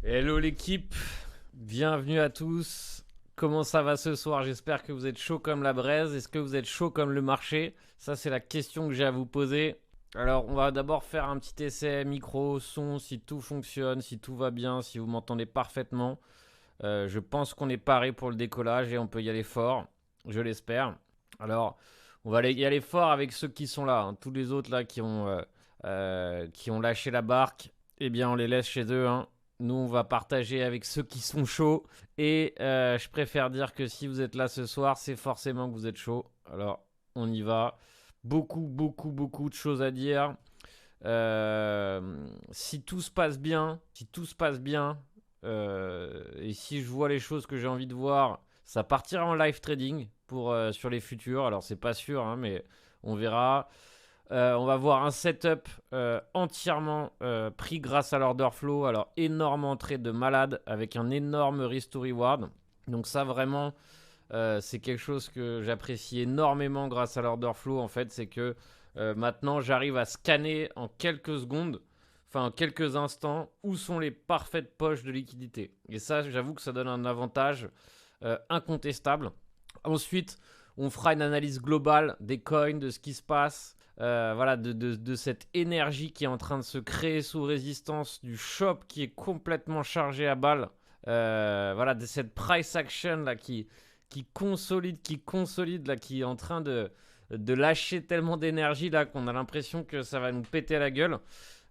Hello l'équipe, bienvenue à tous. Comment ça va ce soir? J'espère que vous êtes chaud comme la braise. Est-ce que vous êtes chaud comme le marché? Ça, c'est la question que j'ai à vous poser. Alors, on va d'abord faire un petit essai micro, son, si tout fonctionne, si tout va bien, si vous m'entendez parfaitement. Je pense qu'on est paré pour le décollage et on peut y aller fort, je l'espère. Alors, on va y aller fort avec ceux qui sont là, hein. Tous les autres là qui ont lâché la barque, eh bien on les laisse chez eux, hein. Nous, on va partager avec ceux qui sont chauds. Et je préfère dire que si vous êtes là ce soir, c'est forcément que vous êtes chaud. Alors, on y va. Beaucoup de choses à dire. Si tout se passe bien, et si je vois les choses que j'ai envie de voir, ça partira en live trading sur les futurs. Alors, c'est pas sûr, hein, mais on verra. On va voir un setup entièrement pris grâce à l'order flow. Alors, énorme entrée de malade avec un énorme risk to reward. Donc, ça, vraiment, c'est quelque chose que j'apprécie énormément grâce à l'order flow. En fait, c'est que maintenant, j'arrive à scanner en quelques secondes, enfin en quelques instants, où sont les parfaites poches de liquidité. Et ça, j'avoue que ça donne un avantage incontestable. Ensuite, on fera une analyse globale des coins, de ce qui se passe, voilà, de cette énergie qui est en train de se créer sous résistance, du shop qui est complètement chargé à balle, voilà, de cette price action là qui consolide là, qui est en train de lâcher tellement d'énergie là qu'on a l'impression que ça va nous péter la gueule.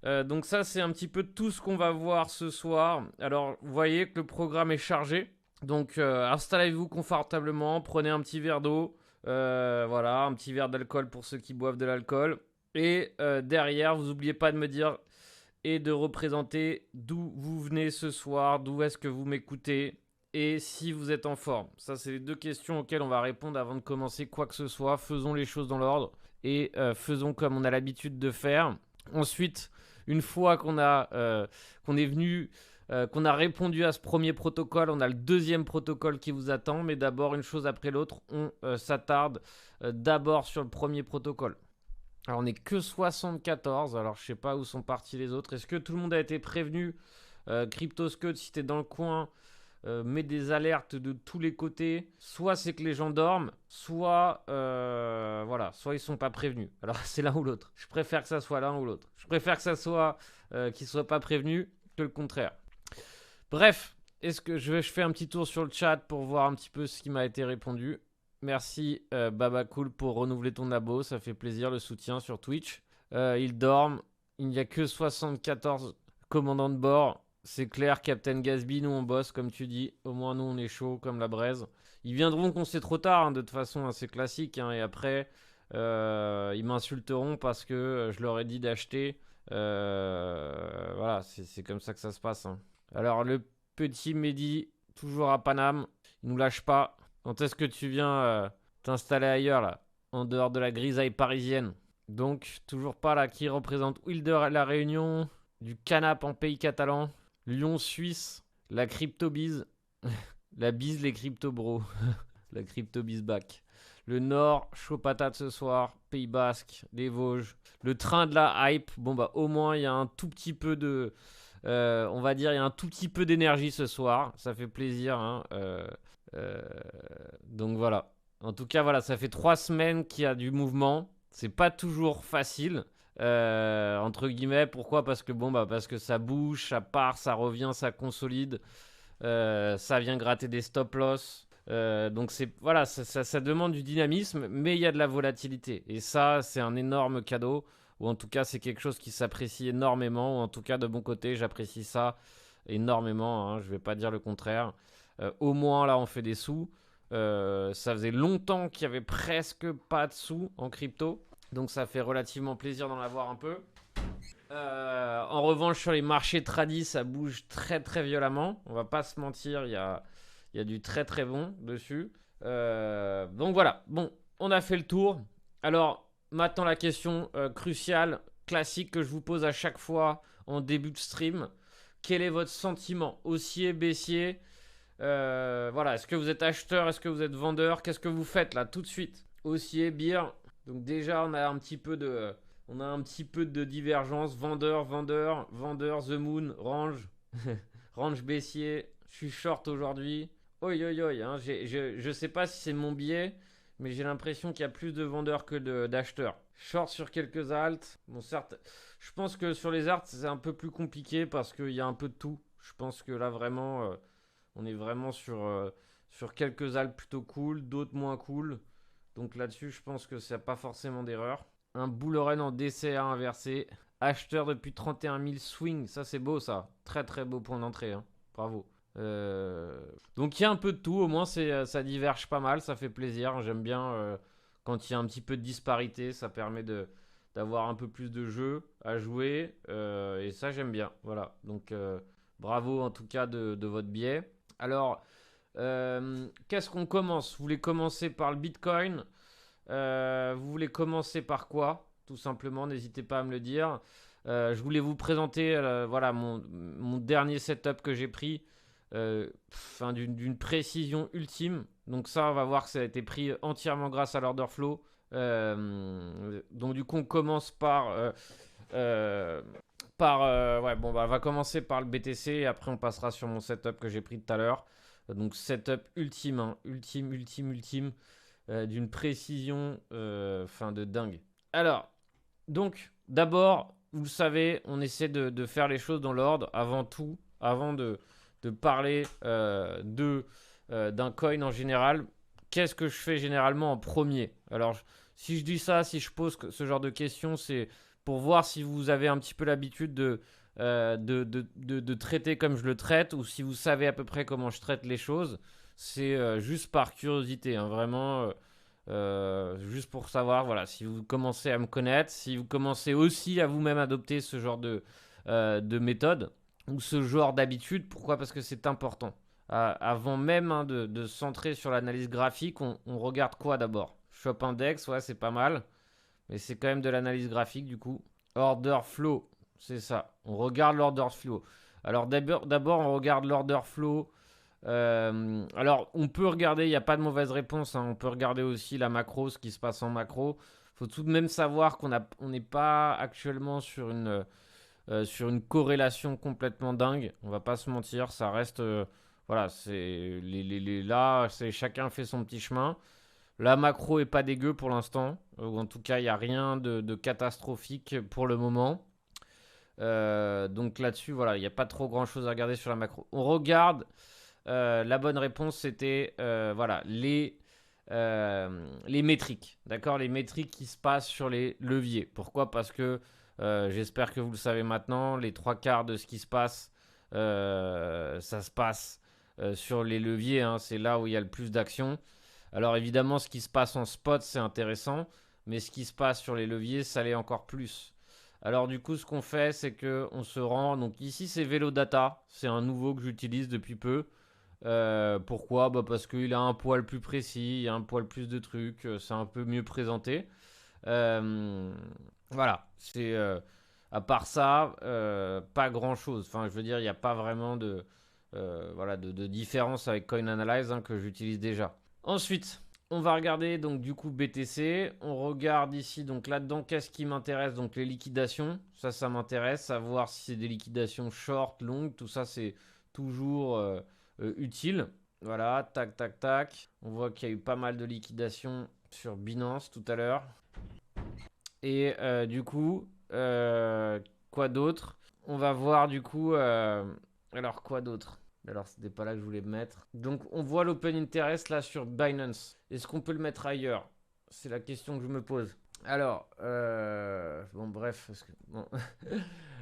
Donc ça, c'est un petit peu tout ce qu'on va voir ce soir. Alors, vous voyez que le programme est chargé. Donc, installez-vous confortablement, prenez un petit verre d'eau, voilà, un petit verre d'alcool pour ceux qui boivent de l'alcool. Et derrière, vous n'oubliez pas de me dire et de représenter d'où vous venez ce soir, d'où est-ce que vous m'écoutez et si vous êtes en forme. Ça, c'est les deux questions auxquelles on va répondre avant de commencer quoi que ce soit. Faisons les choses dans l'ordre et faisons comme on a l'habitude de faire. Ensuite, une fois qu'on est venu, qu'on a répondu à ce premier protocole, on a le deuxième protocole qui vous attend. Mais d'abord, une chose après l'autre, on s'attarde d'abord sur le premier protocole. Alors, on n'est que 74. Alors, je sais pas où sont partis les autres. Est-ce que tout le monde a été prévenu? CryptoScud, si t'es dans le coin, mets des alertes de tous les côtés. Soit c'est que les gens dorment, soit voilà, soit ils sont pas prévenus. Alors c'est l'un ou l'autre. Je préfère que ça soit l'un ou l'autre. Je préfère que ça soit qu'ils soient pas prévenus que le contraire. Bref, est-ce que je fais un petit tour sur le chat pour voir un petit peu ce qui m'a été répondu. Merci Baba Cool pour renouveler ton abo, ça fait plaisir le soutien sur Twitch. Ils dorment, il n'y a que 74 commandants de bord. C'est clair, Captain Gasby, nous on bosse comme tu dis. Au moins nous on est chaud comme la braise. Ils viendront qu'on sait trop tard, hein, de toute façon, hein, c'est classique. Hein, et après, ils m'insulteront parce que je leur ai dit d'acheter. Voilà, c'est comme ça que ça se passe. Hein. Alors le petit Mehdi, toujours à Paname, il nous lâche pas. Quand est-ce que tu viens t'installer ailleurs là, en dehors de la grisaille parisienne? Donc toujours pas là qui représente Wilder à la Réunion, du Canap en pays catalan, Lyon Suisse, la crypto-bise, la bise les crypto-bros, la crypto-bise back. Le Nord, chaud patate ce soir, Pays Basque, les Vosges, le train de la hype. Bon bah au moins il y a un tout petit peu de, on va dire il y a un tout petit peu d'énergie ce soir, ça fait plaisir. Hein. Euh, donc voilà. En tout cas voilà, ça fait 3 semaines qu'il y a du mouvement. C'est pas toujours facile. Entre guillemets, pourquoi? Parce que bon bah parce que ça bouge, ça part, ça revient, ça consolide, ça vient gratter des stop loss. Donc c'est voilà, ça demande du dynamisme, mais il y a de la volatilité. Et ça, c'est un énorme cadeau, ou en tout cas c'est quelque chose qui s'apprécie énormément, ou en tout cas de mon côté, j'apprécie ça énormément. Hein, je vais pas dire le contraire. Au moins là, on fait des sous. Ça faisait longtemps qu'il y avait presque pas de sous en crypto, donc ça fait relativement plaisir d'en avoir un peu. En revanche, sur les marchés tradis, ça bouge très violemment. On va pas se mentir, il y a du très bon dessus. Donc voilà, bon, on a fait le tour. Alors, maintenant la question cruciale, classique que je vous pose à chaque fois en début de stream. Quel est votre sentiment? Haussier, baissier? Voilà, est-ce que vous êtes acheteur? Est-ce que vous êtes vendeur? Qu'est-ce que vous faites là tout de suite? Haussier, beer. Donc déjà, on a un petit peu de divergence. Vendeur, The Moon, Range. range baissier, je suis short aujourd'hui. Oi, oi, oi, hein, je sais pas si c'est mon biais, mais j'ai l'impression qu'il y a plus de vendeurs que d'acheteurs. Short sur quelques alts. Bon, certes, je pense que sur les alts, c'est un peu plus compliqué parce qu'il y a un peu de tout. Je pense que là, vraiment, on est vraiment sur quelques alts plutôt cool, d'autres moins cool. Donc là-dessus, je pense que ça n'a pas forcément d'erreur. Un bull run en DCA inversé. Acheteur depuis 31 000 swing. Ça, c'est beau, ça. Très, très beau point d'entrée. Hein. Bravo. Donc, il y a un peu de tout. Au moins, ça diverge pas mal. Ça fait plaisir. J'aime bien quand il y a un petit peu de disparité. Ça permet d'avoir un peu plus de jeux à jouer. Et ça, j'aime bien. Voilà. Donc, bravo en tout cas de votre biais. Alors, qu'est-ce qu'on commence? Vous voulez commencer par le Bitcoin? Vous voulez commencer par quoi? Tout simplement, n'hésitez pas à me le dire. Je voulais vous présenter voilà, mon dernier setup que j'ai pris d'une précision ultime. Donc ça, on va voir que ça a été pris entièrement grâce à l'order flow. Donc du coup, on commence ouais, bon, bah, on va commencer par le BTC et après on passera sur mon setup que j'ai pris tout à l'heure. Donc setup ultime, hein, ultime, d'une précision de dingue. Alors, donc, d'abord, vous le savez, on essaie de faire les choses dans l'ordre avant tout, avant de parler d'un coin en général. Qu'est-ce que je fais généralement en premier? Alors, si je dis ça, si je pose ce genre de questions, c'est pour voir si vous avez un petit peu l'habitude de traiter comme je le traite ou si vous savez à peu près comment je traite les choses. C'est juste par curiosité, hein, vraiment, juste pour savoir, voilà, si vous commencez à me connaître, si vous commencez aussi à vous-même adopter ce genre de méthode ou ce genre d'habitude. Pourquoi? Parce que c'est important. Avant même de se centrer sur l'analyse graphique, on regarde quoi d'abord? Shop Index, ouais, c'est pas mal, mais c'est quand même de l'analyse graphique du coup. Order flow, c'est ça. On regarde l'order flow. Alors d'abord on regarde l'order flow. Alors on peut regarder, il n'y a pas de mauvaise réponse, hein. On peut regarder aussi la macro, ce qui se passe en macro. Il faut tout de même savoir qu'on n'est pas actuellement sur une corrélation complètement dingue. On va pas se mentir, ça reste... voilà, là, chacun fait son petit chemin. La macro est pas dégueu pour l'instant, ou en tout cas il n'y a rien de catastrophique pour le moment. Donc là-dessus, voilà, il n'y a pas trop grand-chose à regarder sur la macro. On regarde, la bonne réponse c'était voilà, les métriques, d'accord, les métriques qui se passent sur les leviers. Pourquoi? Parce que j'espère que vous le savez maintenant, les trois quarts de ce qui se passe, ça se passe sur les leviers, hein, c'est là où il y a le plus d'action. Alors évidemment, ce qui se passe en spot, c'est intéressant, mais ce qui se passe sur les leviers, ça l'est encore plus. Alors du coup, ce qu'on fait, c'est qu'on se rend... Donc ici, c'est Velo Data. C'est un nouveau que j'utilise depuis peu. Pourquoi? Bah parce qu'il a un poil plus précis, il y a un poil plus de trucs, c'est un peu mieux présenté. Voilà, c'est... à part ça, pas grand-chose. Enfin, je veux dire, il n'y a pas vraiment voilà, de différence avec CoinAnalyze, hein, que j'utilise déjà. Ensuite, on va regarder donc du coup BTC. On regarde ici donc là-dedans qu'est-ce qui m'intéresse, donc les liquidations. Ça m'intéresse, savoir si c'est des liquidations short, longues, tout ça c'est toujours utile. Voilà, tac, tac, tac. On voit qu'il y a eu pas mal de liquidations sur Binance tout à l'heure. Et du coup, quoi d'autre? On va voir du coup... alors quoi d'autre? Alors, c'était pas là que je voulais me mettre. Donc, on voit l'open interest là sur Binance. Est-ce qu'on peut le mettre ailleurs? C'est la question que je me pose. Alors, bon, bref. Bon.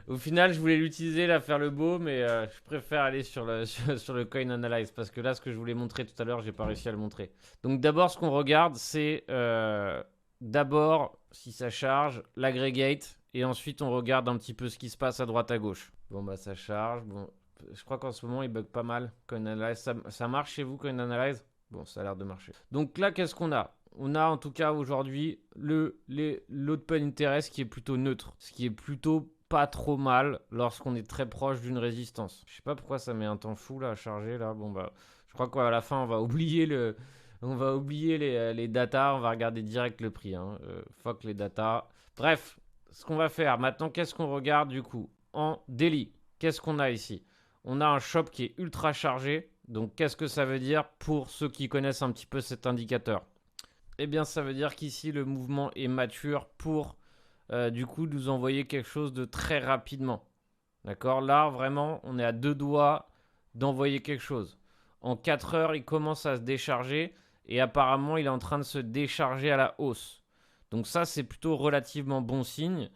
Au final, je voulais l'utiliser là, faire le beau, mais je préfère aller sur le Coin Analyze parce que là, ce que je voulais montrer tout à l'heure, j'ai pas réussi à le montrer. Donc, d'abord, ce qu'on regarde, c'est d'abord, si ça charge, l'aggregate, et ensuite, on regarde un petit peu ce qui se passe à droite à gauche. Bon, bah, ça charge. Bon. Je crois qu'en ce moment, il bug pas mal. CoinAnalyze, ça marche chez vous, CoinAnalyze? Bon, ça a l'air de marcher. Donc là, qu'est-ce qu'on a? On a en tout cas aujourd'hui l'open interest qui est plutôt neutre. Ce qui est plutôt pas trop mal lorsqu'on est très proche d'une résistance. Je sais pas pourquoi ça met un temps fou là à charger là. Bon bah, je crois qu'à la fin, on va oublier les datas. On va regarder direct le prix. Hein. Fuck les datas. Bref, ce qu'on va faire maintenant, qu'est-ce qu'on regarde du coup en daily? Qu'est-ce qu'on a ici? on a un shop qui est ultra chargé. Donc qu'est-ce que ça veut dire pour ceux qui connaissent un petit peu cet indicateur? Eh bien ça veut dire qu'ici le mouvement est mature pour du coup nous envoyer quelque chose de très rapidement. D'accord? Là vraiment on est à deux doigts d'envoyer quelque chose. En 4 heures il commence à se décharger et apparemment il est en train de se décharger à la hausse. Donc ça c'est plutôt relativement bon signe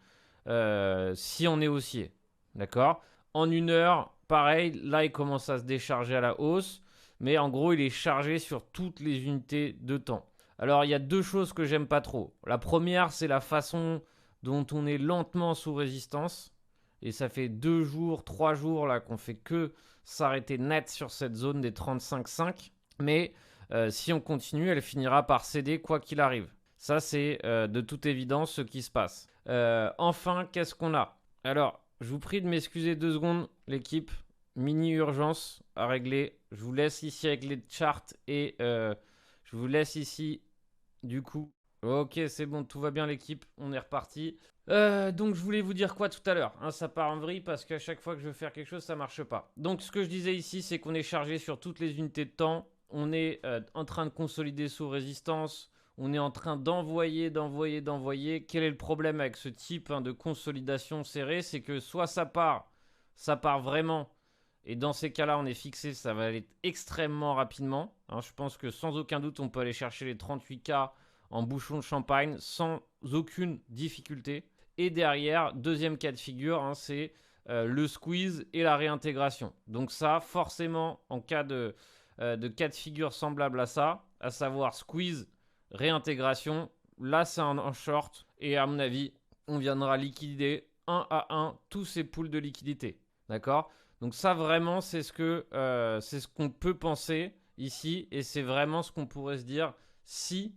si on est haussier. D'accord? En 1 heure, pareil, là il commence à se décharger à la hausse, mais en gros il est chargé sur toutes les unités de temps. Alors il y a deux choses que j'aime pas trop. La première c'est la façon dont on est lentement sous résistance. Et ça fait 2 jours, 3 jours là qu'on fait que s'arrêter net sur cette zone des 35,5. Mais si on continue, elle finira par céder quoi qu'il arrive. Ça, c'est de toute évidence ce qui se passe. Enfin, qu'est-ce qu'on a? Alors, je vous prie de m'excuser 2 secondes, l'équipe. Mini urgence à régler. Je vous laisse ici avec les charts et je vous laisse ici du coup. Ok, c'est bon, tout va bien l'équipe, on est reparti. Donc je voulais vous dire quoi tout à l'heure, hein, ça part en vrille parce qu'à chaque fois que je veux faire quelque chose, ça marche pas. Donc ce que je disais ici, c'est qu'on est chargé sur toutes les unités de temps. On est en train de consolider sous résistance. On est en train d'envoyer. Quel est le problème avec ce type de consolidation serrée? C'est que soit ça part vraiment. Et dans ces cas-là, on est fixé, ça va aller extrêmement rapidement. Hein, je pense que sans aucun doute, on peut aller chercher les 38K en bouchon de champagne sans aucune difficulté. Et derrière, deuxième cas de figure, hein, c'est le squeeze et la réintégration. Donc ça, forcément, en cas de cas de figure semblable à ça, à savoir squeeze, réintégration, là c'est un short. Et à mon avis, on viendra liquider un à un tous ces pools de liquidité. D'accord? Donc ça vraiment c'est ce qu'on peut penser ici et c'est vraiment ce qu'on pourrait se dire si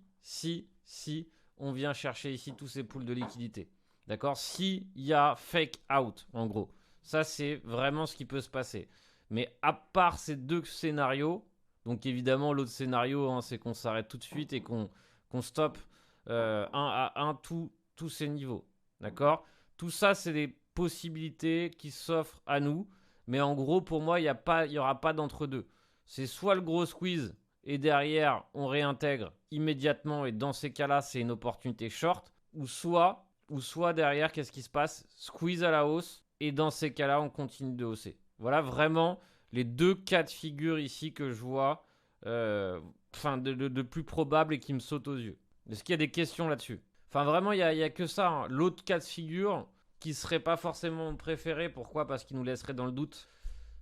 on vient chercher ici tous ces pools de liquidité. D'accord? S'il y a fake out en gros. Ça c'est vraiment ce qui peut se passer. Mais à part ces deux scénarios, donc évidemment l'autre scénario hein, c'est qu'on s'arrête tout de suite et qu'on stoppe un à un tous ces niveaux. D'accord? Tout ça c'est des possibilités qui s'offrent à nous. Mais en gros, pour moi, il n'y aura pas d'entre-deux. C'est soit le gros squeeze et derrière, on réintègre immédiatement et dans ces cas-là, c'est une opportunité short. Ou soit derrière, qu'est-ce qui se passe? Squeeze à la hausse et dans ces cas-là, on continue de hausser. Voilà vraiment les deux cas de figure ici que je vois de plus probable et qui me sautent aux yeux. Est-ce qu'il y a des questions là-dessus? Enfin, vraiment, il n'y a que ça. Hein. L'autre cas de figure qui serait pas forcément mon préféré. Pourquoi? Parce qu'il nous laisserait dans le doute.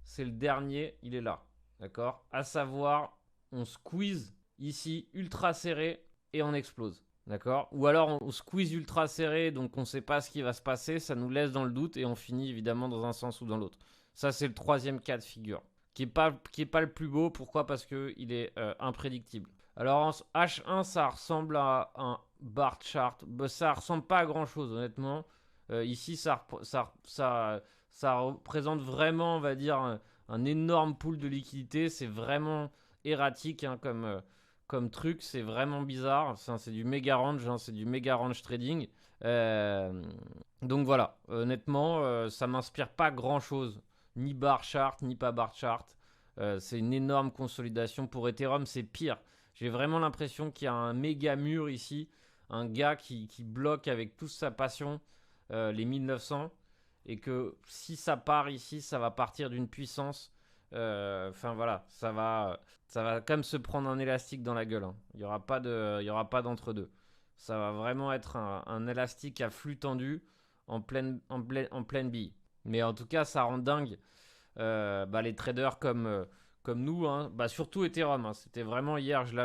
C'est le dernier, il est là. D'accord? À savoir, on squeeze ici ultra serré et on explose. D'accord? Ou alors on squeeze ultra serré, donc on ne sait pas ce qui va se passer, ça nous laisse dans le doute et on finit évidemment dans un sens ou dans l'autre. Ça, c'est le troisième cas de figure. Qui est pas le plus beau. Pourquoi? Parce qu'il est imprédictible. Alors en H1, ça ressemble à un bar chart. Ça ressemble pas à grand chose, honnêtement. Ici, ça représente vraiment, on va dire, un énorme pool de liquidité. C'est vraiment erratique hein, comme truc. C'est vraiment bizarre. C'est du méga range, hein, c'est du méga range trading. Donc voilà, honnêtement, ça m'inspire pas grand chose. Ni bar chart, ni pas bar chart. C'est une énorme consolidation. Pour Ethereum, c'est pire. J'ai vraiment l'impression qu'il y a un méga mur ici. Un gars qui bloque avec toute sa passion les 1900 et que si ça part ici, ça va partir d'une puissance. Enfin voilà, ça va quand même se prendre un élastique dans la gueule. Hein. Il n'y aura pas d'entre-deux. Ça va vraiment être un élastique à flux tendu en pleine bille. Mais en tout cas, ça rend dingue les traders comme nous. Hein. Surtout Ethereum. Hein. C'était vraiment hier, j'ai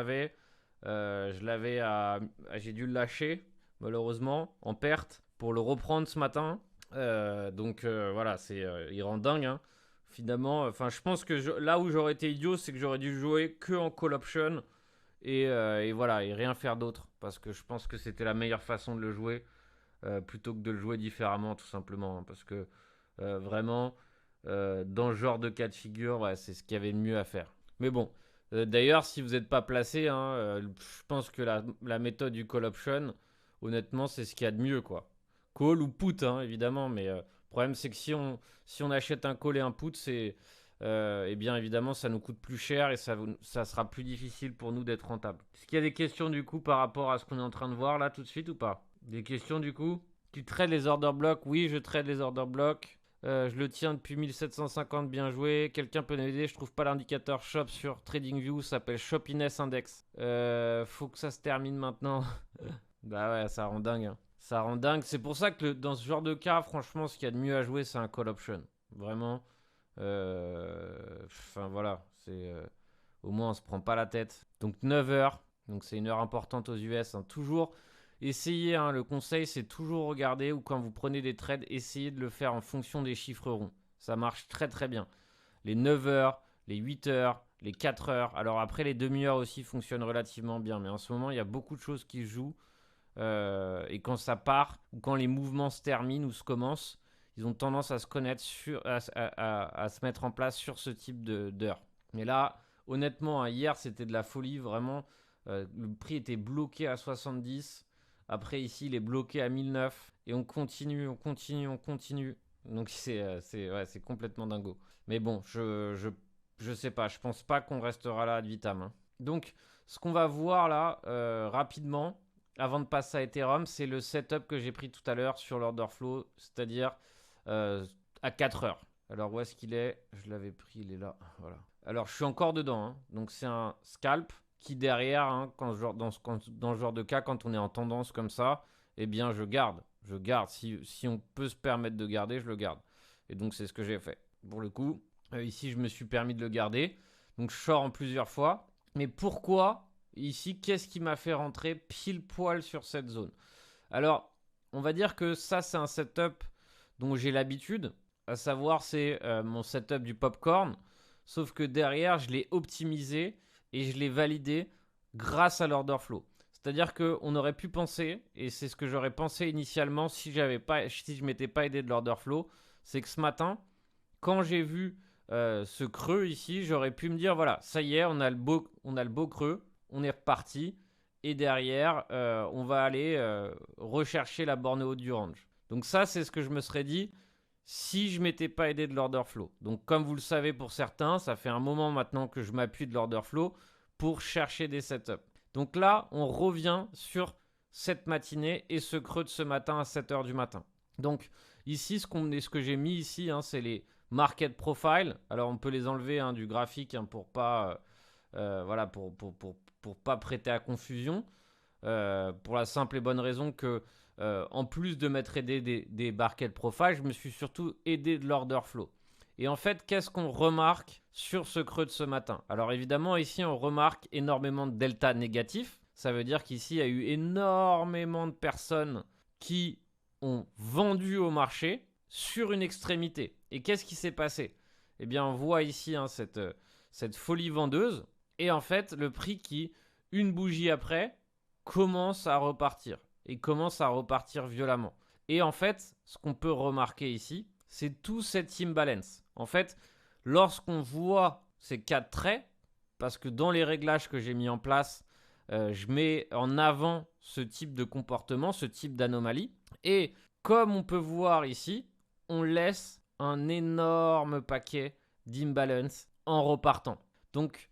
dû le lâcher malheureusement en perte pour le reprendre ce matin. Voilà, il rend dingue. Hein. Finalement, je pense que là où j'aurais été idiot, c'est que j'aurais dû jouer que en call option et voilà, et rien faire d'autre. Parce que je pense que c'était la meilleure façon de le jouer plutôt que de le jouer différemment, tout simplement. Hein, parce que vraiment, dans le genre de cas de figure, ouais, c'est ce qu'il y avait de mieux à faire. Mais bon, d'ailleurs, si vous n'êtes pas placé, hein, je pense que la méthode du call option, honnêtement, c'est ce qu'il y a de mieux, quoi. Call ou put, hein, évidemment, mais le problème, c'est que si on achète un call et un put, c'est et bien évidemment ça nous coûte plus cher et ça sera plus difficile pour nous d'être rentable. Est-ce qu'il y a des questions du coup par rapport à ce qu'on est en train de voir là tout de suite ou pas? Des questions du coup? Tu trades les order blocks? Oui, je trade les order blocks. Je le tiens depuis 1750, bien joué. Quelqu'un peut m'aider, je trouve pas l'indicateur shop sur TradingView, ça s'appelle Shopiness Index. Faut que ça se termine maintenant. Bah ouais, ça rend dingue. Hein. Ça rend dingue. C'est pour ça que dans ce genre de cas, franchement, ce qu'il y a de mieux à jouer, c'est un call option. Vraiment. Enfin voilà, au moins on se prend pas la tête. Donc 9 heures, donc c'est une heure importante aux US. Hein. Toujours essayez, hein, le conseil c'est toujours regarder ou quand vous prenez des trades, essayez de le faire en fonction des chiffres ronds. Ça marche très très bien. Les 9 heures, les 8 heures, les 4 heures. Alors après les demi-heures aussi fonctionnent relativement bien. Mais en ce moment il y a beaucoup de choses qui jouent. Et quand ça part ou quand les mouvements se terminent ou se commencent, ils ont tendance à se connaître à se mettre en place sur ce type d'heure. Mais là, honnêtement, hein, hier c'était de la folie, vraiment. Le prix était bloqué à 70. Après ici, il est bloqué à 1009. Et on continue. Donc c'est complètement dingo. Mais bon, je sais pas. Je pense pas qu'on restera là ad vitam. Hein. Donc, ce qu'on va voir là, rapidement, avant de passer à Ethereum, c'est le setup que j'ai pris tout à l'heure sur l'order flow, c'est-à-dire à 4 heures. Alors, où est-ce qu'il est? Je l'avais pris, il est là. Voilà. Alors, je suis encore dedans. Hein. Donc, c'est un scalp qui, derrière, hein, dans ce genre de cas, quand on est en tendance comme ça, eh bien, je garde. Je garde. Si on peut se permettre de garder, je le garde. Et donc, c'est ce que j'ai fait. Pour le coup, ici, je me suis permis de le garder. Donc, je sors en plusieurs fois. Mais pourquoi ici, qu'est-ce qui m'a fait rentrer pile poil sur cette zone? Alors, on va dire que ça, c'est un setup dont j'ai l'habitude, à savoir c'est mon setup du popcorn, sauf que derrière, je l'ai optimisé et je l'ai validé grâce à l'order flow. C'est-à-dire qu'on aurait pu penser, et c'est ce que j'aurais pensé initialement si je m'étais pas aidé de l'order flow, c'est que ce matin, quand j'ai vu ce creux ici, j'aurais pu me dire voilà, ça y est, on a le beau creux, on est reparti. Et derrière, on va aller rechercher la borne haute du range. Donc ça, c'est ce que je me serais dit si je m'étais pas aidé de l'order flow. Donc comme vous le savez pour certains, ça fait un moment maintenant que je m'appuie de l'order flow pour chercher des setups. Donc là, on revient sur cette matinée et ce creux de ce matin à 7h du matin. Donc ici, ce que j'ai mis ici, hein, c'est les market profile. Alors on peut les enlever hein, du graphique hein, pour pas... voilà, pour pas prêter à confusion, pour la simple et bonne raison que, en plus de m'être aidé des market profile, je me suis surtout aidé de l'order flow. Et en fait, qu'est-ce qu'on remarque sur ce creux de ce matin? Alors évidemment, ici, on remarque énormément de delta négatif. Ça veut dire qu'ici, il y a eu énormément de personnes qui ont vendu au marché sur une extrémité. Et qu'est-ce qui s'est passé? Eh bien, on voit ici hein, cette folie vendeuse. Et en fait, le prix qui, une bougie après, commence à repartir. Et commence à repartir violemment. Et en fait, ce qu'on peut remarquer ici, c'est tout cet imbalance. En fait, lorsqu'on voit ces 4 traits, parce que dans les réglages que j'ai mis en place, je mets en avant ce type de comportement, ce type d'anomalie. Et comme on peut voir ici, on laisse un énorme paquet d'imbalance en repartant. Donc,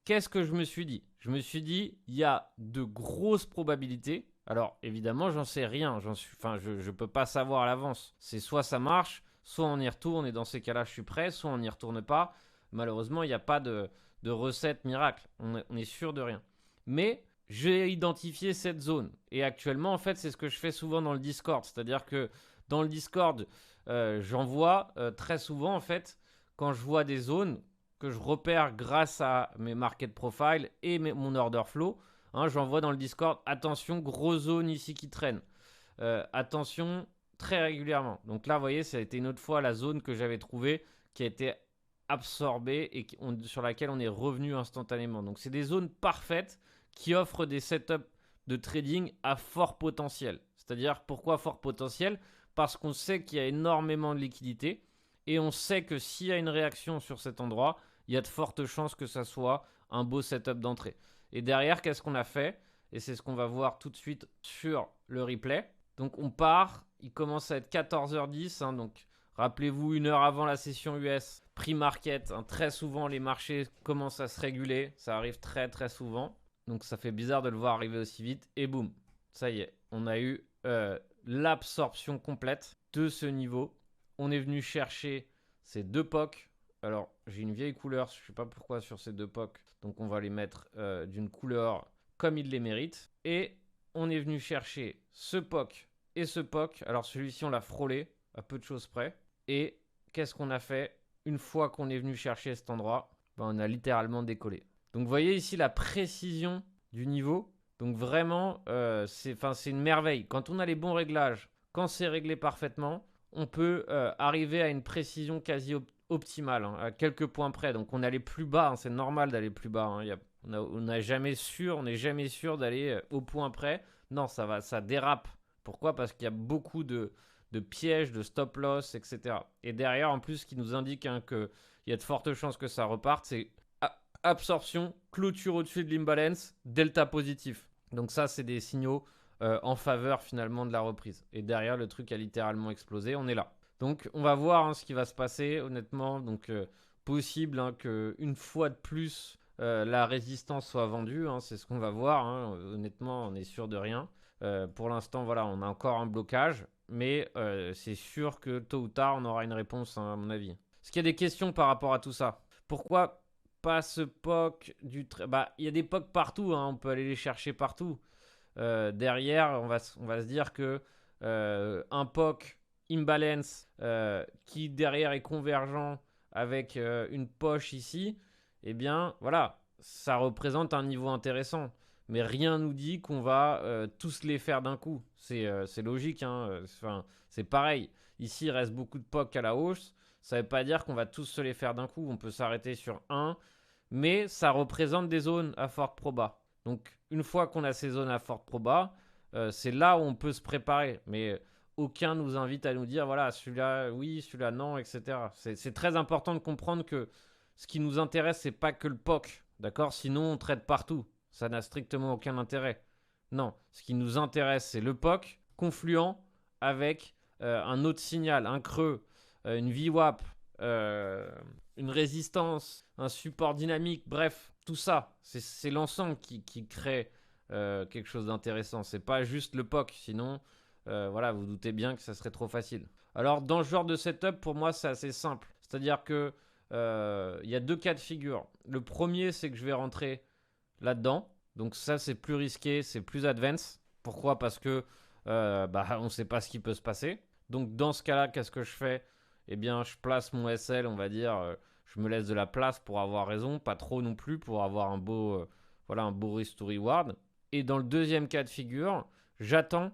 qu'est-ce que je me suis dit? Je me suis dit, il y a de grosses probabilités. Alors, évidemment, j'en sais rien. Je ne peux pas savoir à l'avance. C'est soit ça marche, soit on y retourne, et dans ces cas-là, je suis prêt, soit on n'y retourne pas. Malheureusement, il n'y a pas de recette miracle. On est sûr de rien. Mais j'ai identifié cette zone. Et actuellement, en fait, c'est ce que je fais souvent dans le Discord. C'est-à-dire que dans le Discord, j'en vois très souvent, en fait, quand je vois des zones que je repère grâce à mes market profile et mon order flow. Hein, j'envoie dans le Discord, attention, gros zone ici qui traîne. Attention, très régulièrement. Donc là, vous voyez, ça a été une autre fois la zone que j'avais trouvée qui a été absorbée et sur laquelle on est revenu instantanément. Donc c'est des zones parfaites qui offrent des setups de trading à fort potentiel. C'est-à-dire, pourquoi fort potentiel? Parce qu'on sait qu'il y a énormément de liquidités. Et on sait que s'il y a une réaction sur cet endroit, il y a de fortes chances que ça soit un beau setup d'entrée. Et derrière, qu'est-ce qu'on a fait? Et c'est ce qu'on va voir tout de suite sur le replay. Donc on part, il commence à être 14h10. Hein, donc Rappelez-vous, 1 heure avant la session US, pre-market, hein, très souvent les marchés commencent à se réguler. Ça arrive très très souvent. Donc ça fait bizarre de le voir arriver aussi vite. Et boum, ça y est, on a eu l'absorption complète de ce niveau. On est venu chercher ces 2 POC. Alors, j'ai une vieille couleur, je ne sais pas pourquoi sur ces 2 POC. Donc on va les mettre d'une couleur comme ils les méritent. Et on est venu chercher ce POC et ce POC. Alors celui-ci, on l'a frôlé à peu de choses près. Et qu'est-ce qu'on a fait une fois qu'on est venu chercher cet endroit? On a littéralement décollé. Donc vous voyez ici la précision du niveau. Donc vraiment, c'est une merveille. Quand on a les bons réglages, quand c'est réglé parfaitement, on peut arriver à une précision quasi optimale, hein, à quelques points près. Donc on allait plus bas, hein, c'est normal d'aller plus bas. Hein. On n'est jamais sûr d'aller au point près. Non, ça dérape. Pourquoi? Parce qu'il y a beaucoup de pièges, de stop loss, etc. Et derrière, en plus, ce qui nous indique hein, qu'il y a de fortes chances que ça reparte, c'est absorption, clôture au-dessus de l'imbalance, delta positif. Donc ça, c'est des signaux en faveur finalement de la reprise. Et derrière, le truc a littéralement explosé. On est là. Donc on va voir hein, ce qui va se passer, honnêtement. Donc possible hein, qu'une fois de plus, la résistance soit vendue. Hein, c'est ce qu'on va voir. Hein. Honnêtement, on est sûr de rien. Pour l'instant, voilà, on a encore un blocage. Mais c'est sûr que tôt ou tard, on aura une réponse, hein, à mon avis. Est-ce qu'il y a des questions par rapport à tout ça? Pourquoi pas ce POC du... Bah, il y a des POC partout, hein, on peut aller les chercher partout. Derrière, on va se dire que un POC imbalance qui derrière est convergent avec une poche ici, eh bien, voilà, ça représente un niveau intéressant. Mais rien nous dit qu'on va tous les faire d'un coup. C'est logique, hein. C'est pareil. Ici, il reste beaucoup de POC à la hausse. Ça ne veut pas dire qu'on va tous se les faire d'un coup. On peut s'arrêter sur un, mais ça représente des zones à forte proba. Donc, une fois qu'on a ces zones à forte proba, c'est là où on peut se préparer. Mais aucun nous invite à nous dire, voilà, celui-là, oui, celui-là, non, etc. C'est très important de comprendre que ce qui nous intéresse, c'est pas que le POC, d'accord? Sinon, on traite partout. Ça n'a strictement aucun intérêt. Non, ce qui nous intéresse, c'est le POC confluent avec un autre signal, un creux, une VWAP, une résistance, un support dynamique, bref, tout ça, c'est l'ensemble qui crée quelque chose d'intéressant. C'est pas juste le POC, sinon, voilà, vous doutez bien que ça serait trop facile. Alors, dans ce genre de setup, pour moi, c'est assez simple. C'est-à-dire que il y a 2 cas de figure. Le premier, c'est que je vais rentrer là-dedans. Donc ça, c'est plus risqué, c'est plus advanced. Pourquoi? Parce que on ne sait pas ce qui peut se passer. Donc dans ce cas-là, qu'est-ce que je fais? Eh bien, je place mon SL, on va dire, je me laisse de la place pour avoir raison, pas trop non plus, pour avoir un beau risk to reward. Et dans le deuxième cas de figure, j'attends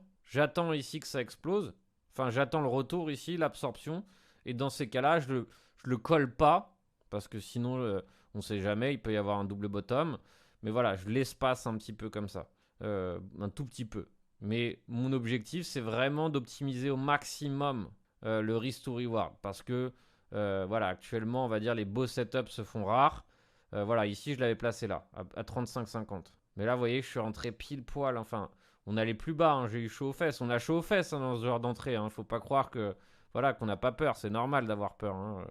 ici que ça explose. Enfin, j'attends le retour ici, l'absorption. Et dans ces cas-là, je le colle pas, parce que sinon, on ne sait jamais, il peut y avoir un double bottom. Mais voilà, je l'espace un petit peu comme ça. Un tout petit peu. Mais mon objectif, c'est vraiment d'optimiser au maximum le risk to reward. Parce que, voilà, actuellement, on va dire, les beaux setups se font rares. Voilà, ici, je l'avais placé là, à 35,50. Mais là, vous voyez, je suis rentré pile poil. Enfin, on allait plus bas, hein, j'ai eu chaud aux fesses. On a chaud aux fesses hein, dans ce genre d'entrée. Hein. Faut pas croire que, voilà, qu'on n'a pas peur. C'est normal d'avoir peur. Hein.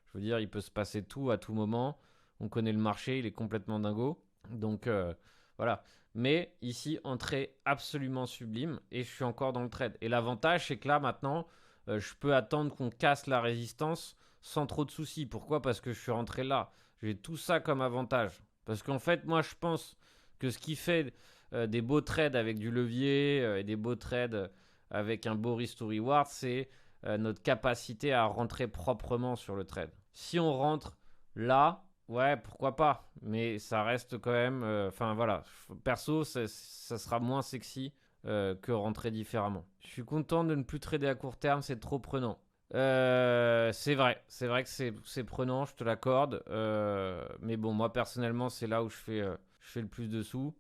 Je veux dire, il peut se passer tout à tout moment. On connaît le marché, il est complètement dingo. Donc voilà. Mais ici, entrée absolument sublime et je suis encore dans le trade. Et l'avantage, c'est que là, maintenant, je peux attendre qu'on casse la résistance sans trop de soucis. Pourquoi? Parce que je suis rentré là. J'ai tout ça comme avantage. Parce qu'en fait, moi, je pense que ce qui fait des beaux trades avec du levier et des beaux trades avec un beau risk to reward, c'est notre capacité à rentrer proprement sur le trade. Si on rentre là, ouais, pourquoi pas. Mais ça reste quand même... Enfin, voilà. Perso, ça sera moins sexy que rentrer différemment. Je suis content de ne plus trader à court terme, c'est trop prenant. C'est vrai que c'est prenant, je te l'accorde. Mais bon, moi, personnellement, c'est là où je fais le plus de sous.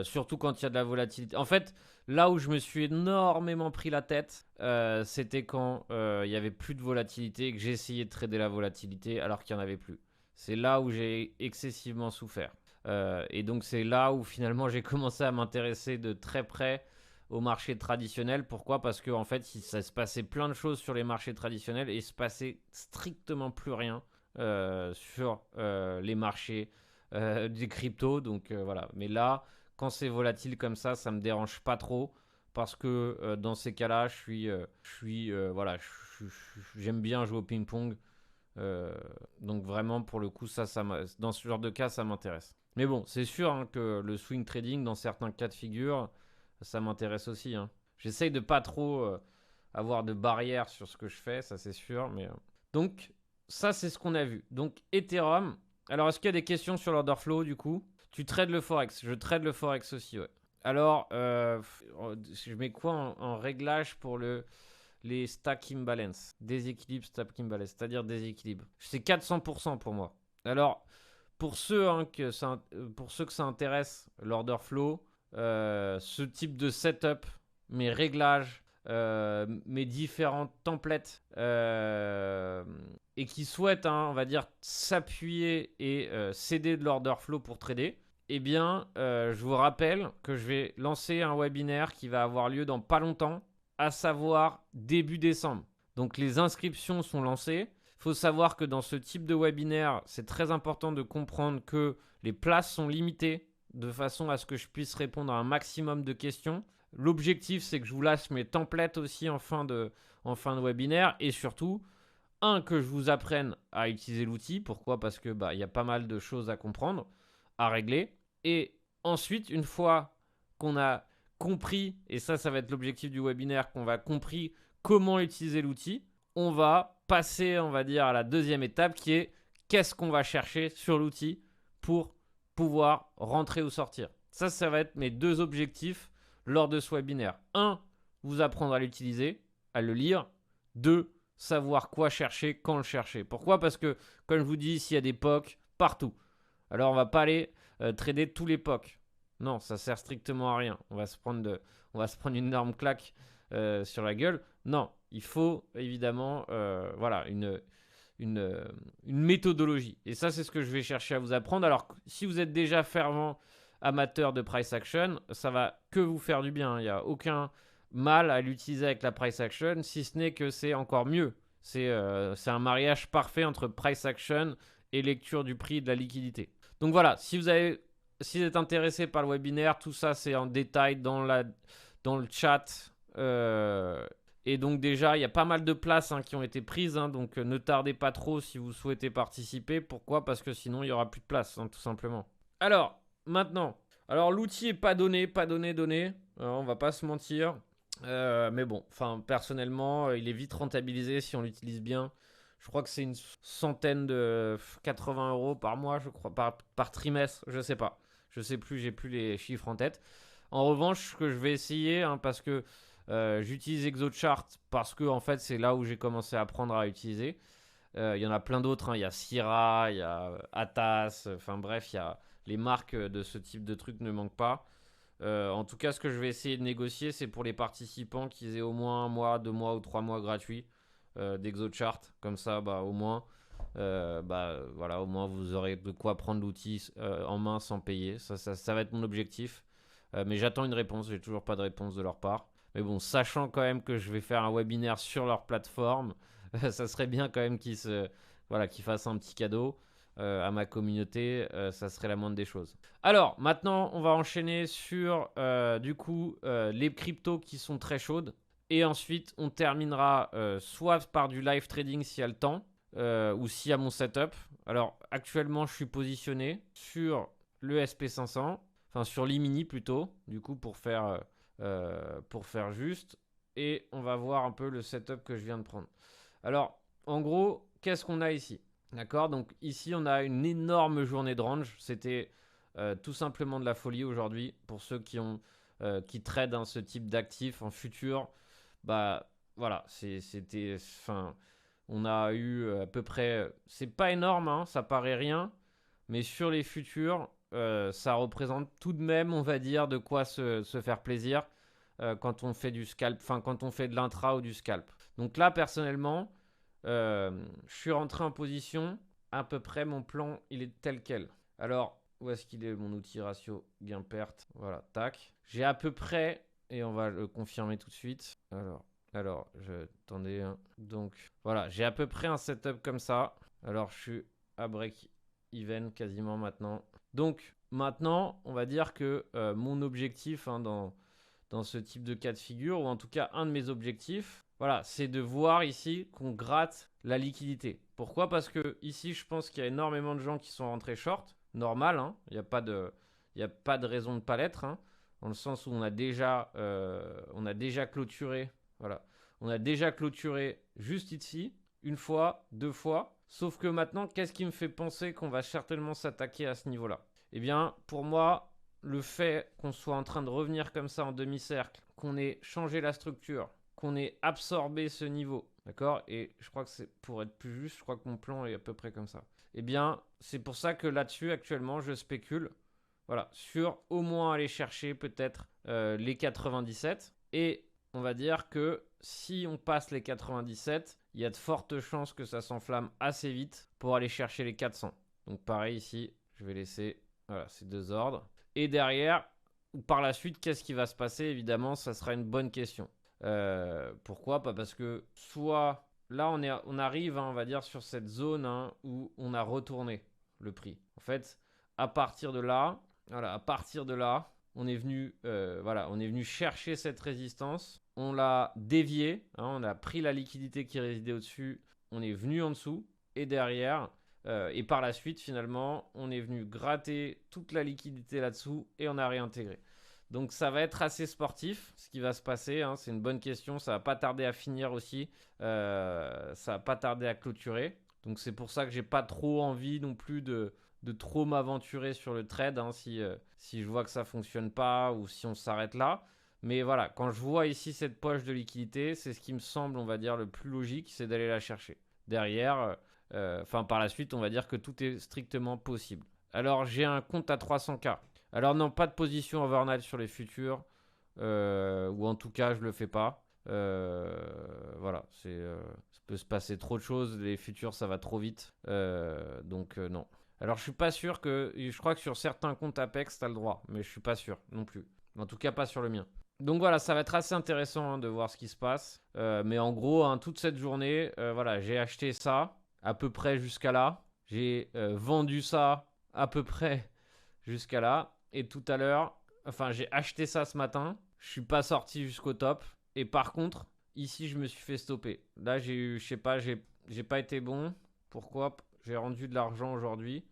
Surtout quand il y a de la volatilité. En fait, là où je me suis énormément pris la tête, c'était quand il n'y avait plus de volatilité et que j'ai essayé de trader la volatilité alors qu'il n'y en avait plus. C'est là où j'ai excessivement souffert. Et donc c'est là où finalement j'ai commencé à m'intéresser de très près au marché traditionnel. Pourquoi? Parce que en fait, ça se passait plein de choses sur les marchés traditionnels et il se passait strictement plus rien sur les marchés des cryptos. Donc voilà. Mais là, quand c'est volatile comme ça me dérange pas trop parce que dans ces cas-là, voilà, j'aime bien jouer au ping-pong. Donc vraiment, pour le coup, dans ce genre de cas, ça m'intéresse. Mais bon, c'est sûr hein, que le swing trading, dans certains cas de figure, ça m'intéresse aussi. Hein. J'essaye de pas trop avoir de barrières sur ce que je fais, ça c'est sûr. Donc, ça c'est ce qu'on a vu. Donc, Ethereum. Alors, est-ce qu'il y a des questions sur l'order flow du coup? Tu trades le Forex. Je trade le Forex aussi, ouais. Alors, je mets quoi en réglage pour les stack imbalance? Déséquilibre, stack imbalance, c'est-à-dire déséquilibre. C'est 400% pour moi. Alors, pour ceux, pour ceux que ça intéresse, l'order flow, ce type de setup, mes réglages, mes différentes templates, et qui souhaitent, on va dire, s'appuyer et céder de l'order flow pour trader, eh bien, je vous rappelle que je vais lancer un webinaire qui va avoir lieu dans pas longtemps, à savoir début décembre. Donc les inscriptions sont lancées. Il faut savoir que dans ce type de webinaire, c'est très important de comprendre que les places sont limitées de façon à ce que je puisse répondre à un maximum de questions. L'objectif, c'est que je vous lâche mes templates aussi en fin de webinaire et surtout, que je vous apprenne à utiliser l'outil. Pourquoi? Parce que y a pas mal de choses à comprendre, à régler. Et ensuite, une fois qu'on a compris, et ça va être l'objectif du webinaire, qu'on va compris comment utiliser l'outil, on va passer, on va dire, à la deuxième étape qui est qu'est-ce qu'on va chercher sur l'outil pour pouvoir rentrer ou sortir. Ça va être mes deux objectifs lors de ce webinaire. 1, vous apprendre à l'utiliser, à le lire. 2, savoir quoi chercher, quand le chercher. Pourquoi? Parce que, comme je vous dis, s'il y a des POC partout. Alors, on va pas aller trader tous les POC. Non, ça sert strictement à rien. On va se prendre une énorme claque sur la gueule. Non, il faut évidemment voilà, une méthodologie. Et ça, c'est ce que je vais chercher à vous apprendre. Alors, si vous êtes déjà fervent amateur de price action, ça va que vous faire du bien. Il n'y a aucun mal à l'utiliser avec la price action, si ce n'est que c'est encore mieux. C'est un mariage parfait entre price action et lecture du prix et de la liquidité. Donc voilà, si vous êtes intéressé par le webinaire, tout ça c'est en détail dans le chat. Et donc déjà, il y a pas mal de places qui ont été prises. Donc ne tardez pas trop si vous souhaitez participer. Pourquoi? Parce que sinon, il n'y aura plus de place, tout simplement. Alors, maintenant. Alors, l'outil n'est pas donné. On va pas se mentir. Mais bon, personnellement, il est vite rentabilisé si on l'utilise bien. Je crois que c'est une centaine de 80 € par mois, je crois, par trimestre. Je sais pas. Je sais plus, j'ai plus les chiffres en tête. En revanche, ce que je vais essayer, parce que j'utilise ExoChart parce que en fait, c'est là où j'ai commencé à apprendre à utiliser. Il y en a plein d'autres. Il y a Syrah, il y a Atas. Enfin bref, les marques de ce type de trucs ne manquent pas. En tout cas, ce que je vais essayer de négocier, c'est pour les participants qu'ils aient au moins 1 mois, 2 mois ou 3 mois gratuits d'ExoChart. Comme ça, au moins, voilà, au moins vous aurez de quoi prendre l'outil en main sans payer. Ça va être mon objectif. Mais j'attends une réponse. J'ai toujours pas de réponse de leur part. Mais bon, sachant quand même que je vais faire un webinaire sur leur plateforme, ça serait bien quand même qu'ils fassent un petit cadeau à ma communauté. Ça serait la moindre des choses. Alors, maintenant, on va enchaîner sur, les cryptos qui sont très chaudes. Et ensuite, on terminera soit par du live trading s'il y a le temps, ou s'il y a mon setup. Alors, actuellement, je suis positionné sur le SP500, enfin sur l'e-mini plutôt, du coup, pour faire juste. Et on va voir un peu le setup que je viens de prendre. Alors, en gros, qu'est-ce qu'on a ici? D'accord? Donc ici, on a une énorme journée de range. C'était tout simplement de la folie aujourd'hui pour ceux qui tradent ce type d'actifs en futur. Voilà, on a eu à peu près, c'est pas énorme, ça paraît rien, mais sur les futurs, ça représente tout de même, on va dire, de quoi se faire plaisir quand on fait du scalp, quand on fait de l'intra ou du scalp. Donc là, personnellement, je suis rentré en position. À peu près, mon plan, il est tel quel. Alors, où est-ce qu'il est mon outil ratio gain-perte? Voilà, tac. J'ai à peu près Et on va le confirmer tout de suite. Attendez. Hein. Donc, voilà, j'ai à peu près un setup comme ça. Alors, je suis à break-even quasiment maintenant. Donc, maintenant, on va dire que mon objectif hein, dans ce type de cas de figure, ou en tout cas un de mes objectifs, voilà, c'est de voir ici qu'on gratte la liquidité. Pourquoi? Parce que ici, je pense qu'il y a énormément de gens qui sont rentrés short. Normal, hein, il n'y a pas de raison de ne pas l'être. Hein, dans le sens où on a déjà clôturé. Voilà. On a déjà clôturé juste ici, une fois, deux fois. Sauf que maintenant, qu'est-ce qui me fait penser qu'on va certainement s'attaquer à ce niveau-là? Eh bien, pour moi, le fait qu'on soit en train de revenir comme ça en demi-cercle, qu'on ait changé la structure, qu'on ait absorbé ce niveau, d'accord? Et je crois que c'est pour être plus juste, je crois que mon plan est à peu près comme ça. Eh bien, c'est pour ça que là-dessus, actuellement, je spécule. Voilà, sur au moins aller chercher peut-être les 97. Et on va dire que si on passe les 97, il y a de fortes chances que ça s'enflamme assez vite pour aller chercher les 400. Donc pareil ici, je vais laisser voilà, ces deux ordres. Et derrière, par la suite, qu'est-ce qui va se passer? Évidemment, ça sera une bonne question. Pourquoi? Pas parce que soit là, on arrive, hein, on va dire, sur cette zone hein, où on a retourné le prix. En fait, à partir de là, on est venu chercher cette résistance. On l'a dévié, hein, on a pris la liquidité qui résidait au-dessus, on est venu en dessous. Et derrière, et par la suite, finalement, on est venu gratter toute la liquidité là-dessous et on a réintégré. Donc ça va être assez sportif ce qui va se passer. Hein, c'est une bonne question. Ça va pas tarder à finir aussi. Ça va pas tarder à clôturer. Donc c'est pour ça que j'ai pas trop envie non plus de trop m'aventurer sur le trade hein, si je vois que ça fonctionne pas ou si on s'arrête là. Mais voilà, quand je vois ici cette poche de liquidité, c'est ce qui me semble, on va dire, le plus logique, c'est d'aller la chercher. Derrière, par la suite, on va dire que tout est strictement possible. Alors j'ai un compte à 300K. Alors non, pas de position overnight sur les futurs, ou en tout cas je le fais pas. Voilà, ça peut se passer trop de choses, les futurs ça va trop vite, donc non. Alors je suis pas sûr je crois que sur certains comptes Apex t'as le droit, mais je suis pas sûr non plus. En tout cas pas sur le mien. Donc voilà, ça va être assez intéressant hein, de voir ce qui se passe. Mais en gros, hein, toute cette journée, voilà, j'ai acheté ça à peu près jusqu'à là. J'ai vendu ça à peu près jusqu'à là. Et tout à l'heure, j'ai acheté ça ce matin. Je suis pas sorti jusqu'au top. Et par contre, ici, je me suis fait stopper. Là, je sais pas, j'ai pas été bon. Pourquoi? J'ai rendu de l'argent aujourd'hui.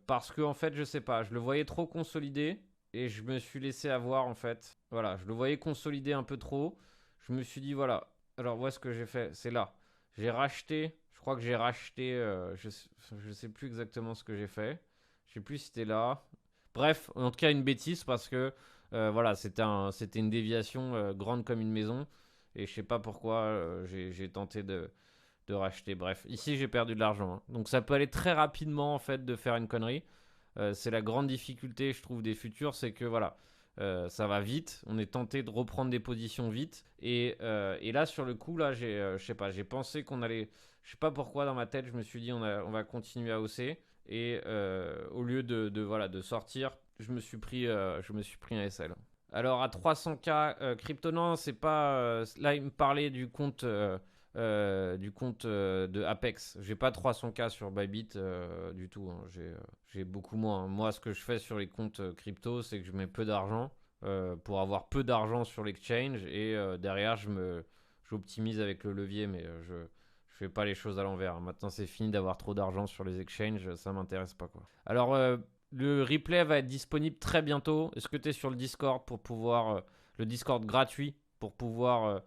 Parce que, en fait, je sais pas, je le voyais trop consolidé. Et je me suis laissé avoir, en fait. Voilà, je le voyais consolidé un peu trop. Je me suis dit, voilà. Alors, où est-ce que j'ai fait? C'est là. J'ai racheté. Je crois que j'ai racheté. Je sais plus exactement ce que j'ai fait. Je sais plus si c'était là. Bref, en tout cas une bêtise parce que voilà, c'était une déviation grande comme une maison et je sais pas pourquoi j'ai tenté de racheter. Bref, ici j'ai perdu de l'argent. Hein. Donc ça peut aller très rapidement en fait de faire une connerie. C'est la grande difficulté je trouve des futurs, c'est que voilà, ça va vite. On est tenté de reprendre des positions vite et là sur le coup là je sais pas, j'ai pensé qu'on allait, je sais pas pourquoi dans ma tête je me suis dit on va continuer à hausser. Et au lieu de sortir, je me suis pris un SL. Alors à 300K crypto, non, c'est pas. Là, il me parlait du compte de Apex. J'ai pas 300K sur Bybit du tout. Hein. J'ai beaucoup moins. Moi, ce que je fais sur les comptes crypto, c'est que je mets peu d'argent pour avoir peu d'argent sur l'exchange et derrière, j'optimise avec le levier, mais je fais pas les choses à l'envers. Maintenant, c'est fini d'avoir trop d'argent sur les exchanges, ça m'intéresse pas quoi. Alors, le replay va être disponible très bientôt. Est-ce que tu es sur le Discord pour pouvoir le Discord gratuit pour pouvoir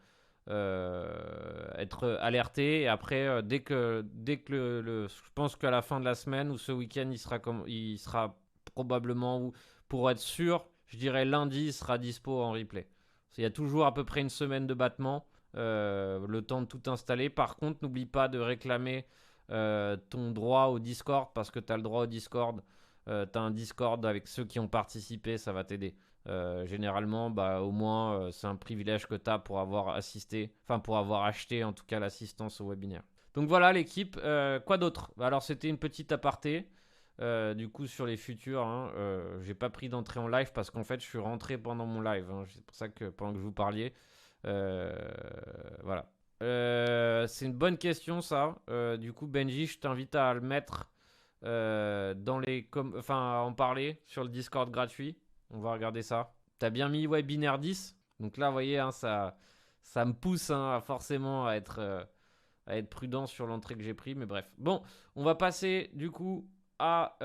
être alerté et après dès que je pense qu'à la fin de la semaine ou ce week-end il sera probablement ou pour être sûr, je dirais lundi il sera dispo en replay. Il y a toujours à peu près une semaine de battement. Le temps de tout installer. Par contre, n'oublie pas de réclamer ton droit au Discord parce que tu as le droit au Discord. Tu as un Discord avec ceux qui ont participé, ça va t'aider. Généralement, au moins, c'est un privilège que tu as pour avoir assisté, pour avoir acheté en tout cas l'assistance au webinaire. Donc voilà l'équipe. Quoi d'autre? Alors, c'était une petite aparté. du coup sur les futurs. Hein, j'ai pas pris d'entrée en live parce qu'en fait je suis rentré pendant mon live. Hein, c'est pour ça que pendant que je vous parliez, voilà. C'est une bonne question ça. Du coup Benji, je t'invite à le mettre à en parler sur le Discord gratuit. On va regarder ça. T'as bien mis binaire 10. Donc là, vous voyez, hein, ça me pousse hein, forcément à être prudent sur l'entrée que j'ai pris. Mais bref. Bon, on va passer du coup à...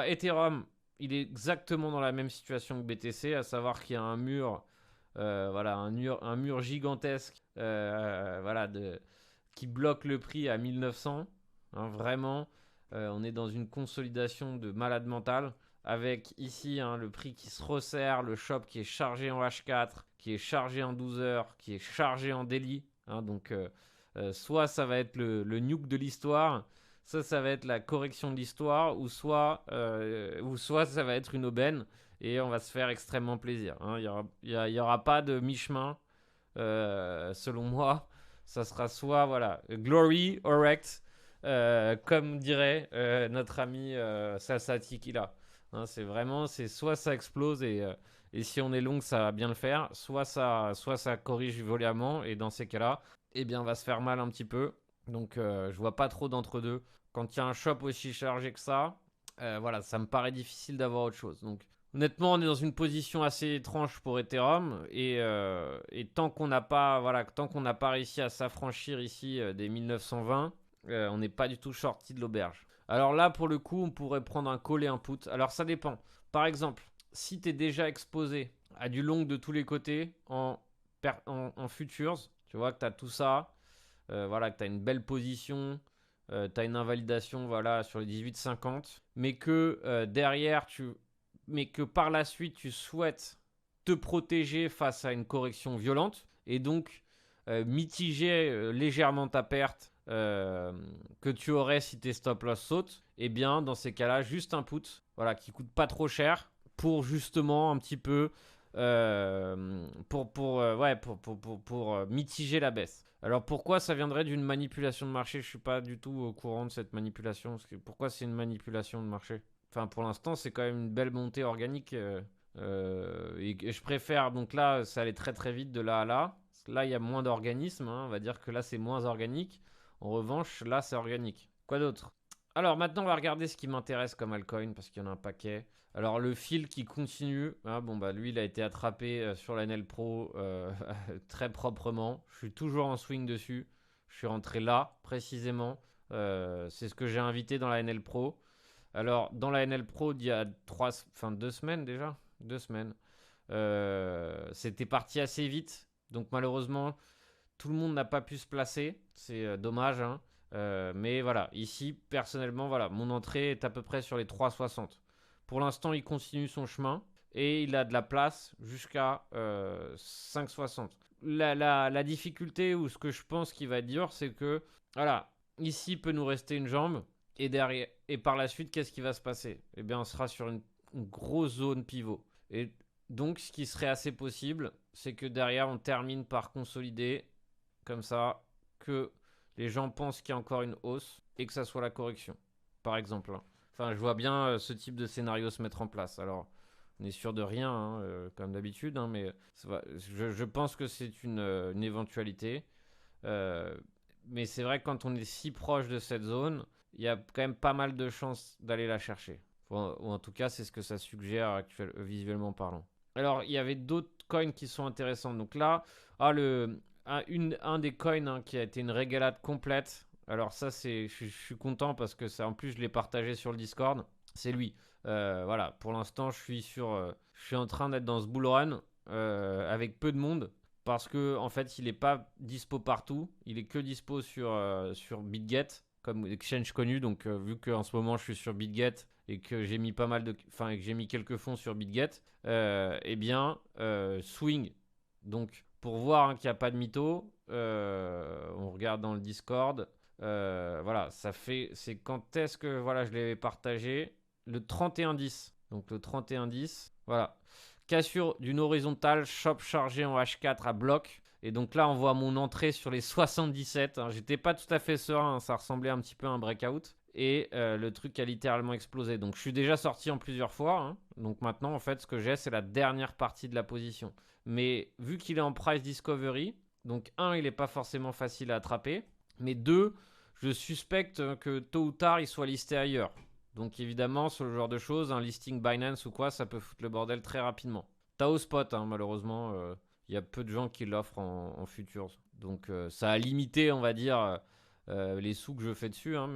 Ethereum, il est exactement dans la même situation que BTC, à savoir qu'il y a un mur... voilà, un mur gigantesque qui bloque le prix à 1900. Hein, vraiment, on est dans une consolidation de malade mental. Avec ici hein, le prix qui se resserre, le shop qui est chargé en H4, qui est chargé en 12 heures, qui est chargé en daily. Hein, donc, soit ça va être le nuke de l'histoire, ça va être la correction de l'histoire, ou soit ça va être une aubaine et on va se faire extrêmement plaisir. Hein. Il y aura pas de mi-chemin, selon moi. Ça sera soit glory or wrecked, comme dirait notre ami Salsati Killa. Hein, c'est soit ça explose et si on est long, ça va bien le faire, soit ça corrige violemment et dans ces cas-là, eh bien, on va se faire mal un petit peu. Donc, je vois pas trop d'entre-deux. Quand il y a un shop aussi chargé que ça, ça me paraît difficile d'avoir autre chose. Donc, honnêtement, on est dans une position assez étrange pour Ethereum et tant qu'on n'a pas réussi à s'affranchir ici des 1920, on n'est pas du tout sorti de l'auberge. Alors là, pour le coup, on pourrait prendre un call et un put. Alors ça dépend. Par exemple, si tu es déjà exposé à du long de tous les côtés en futures, tu vois que tu as tout ça, que tu as une belle position, tu as une invalidation sur les 18,50, mais que derrière, mais que par la suite, tu souhaites te protéger face à une correction violente et donc mitiger légèrement ta perte que tu aurais si tes stop loss sautent, et bien dans ces cas-là, juste un put, qui coûte pas trop cher pour justement un petit peu pour mitiger la baisse. Alors pourquoi ça viendrait d'une manipulation de marché? Je suis pas du tout au courant de cette manipulation. Pourquoi c'est une manipulation de marché? Enfin, pour l'instant, c'est quand même une belle montée organique. Et je préfère, donc là, ça allait très très vite de là à là. Là, il y a moins d'organisme. Hein, on va dire que là, c'est moins organique. En revanche, là, c'est organique. Quoi d'autre? Alors, maintenant, on va regarder ce qui m'intéresse comme altcoin, parce qu'il y en a un paquet. Alors, le fil qui continue. Hein, lui, il a été attrapé sur la NL Pro très proprement. Je suis toujours en swing dessus. Je suis rentré là, précisément. C'est ce que j'ai invité dans la NL Pro. Alors, dans la NL Pro, il y a 2 semaines déjà. 2 semaines. C'était parti assez vite. Donc, malheureusement, tout le monde n'a pas pu se placer. C'est dommage. Hein. Mais voilà, ici, personnellement, mon entrée est à peu près sur les 3,60. Pour l'instant, il continue son chemin. Et il a de la place jusqu'à 5,60. La difficulté, ou ce que je pense qu'il va être dur, c'est que, ici, peut nous rester une jambe. Et derrière, et par la suite, qu'est-ce qui va se passer? Eh bien, on sera sur une grosse zone pivot. Et donc, ce qui serait assez possible, c'est que derrière, on termine par consolider, comme ça, que les gens pensent qu'il y a encore une hausse et que ça soit la correction, par exemple. Enfin, je vois bien ce type de scénario se mettre en place. Alors, on est sûr de rien, hein, comme d'habitude, hein, mais je pense que c'est une éventualité. Mais c'est vrai que quand on est si proche de cette zone, il y a quand même pas mal de chances d'aller la chercher. Ou en tout cas, c'est ce que ça suggère visuellement parlant. Alors, il y avait d'autres coins qui sont intéressants. Donc là, un des coins qui a été une régalade complète. Alors ça, je suis content parce que ça, en plus, je l'ai partagé sur le Discord. C'est lui. Pour l'instant, je suis en train d'être dans ce bull run avec peu de monde. Parce que en fait, il n'est pas dispo partout. Il est que dispo sur BitGet, comme exchange connu. Donc, vu qu'en ce moment, je suis sur BitGet et que j'ai mis que j'ai mis quelques fonds sur BitGet, swing. Donc, pour voir qu'il n'y a pas de mytho, on regarde dans le Discord. C'est quand est-ce que je l'avais partagé? Le 31-10. Donc, le 31-10. Voilà. Cassure d'une horizontale, shop chargé en H4 à bloc. Et donc là, on voit mon entrée sur les 77. Hein. J'étais pas tout à fait serein, hein. Ça ressemblait un petit peu à un breakout. Et le truc a littéralement explosé. Donc je suis déjà sorti en plusieurs fois. Hein. Donc maintenant, en fait, ce que j'ai, c'est la dernière partie de la position. Mais vu qu'il est en price discovery, donc un, il n'est pas forcément facile à attraper. Mais deux, je suspecte que tôt ou tard, il soit listé ailleurs. Donc évidemment, sur le genre de choses, un listing Binance ou quoi, ça peut foutre le bordel très rapidement. T'as au spot, hein, malheureusement. Il y a peu de gens qui l'offrent en futures. Donc ça a limité, on va dire, les sous que je fais dessus. Hein,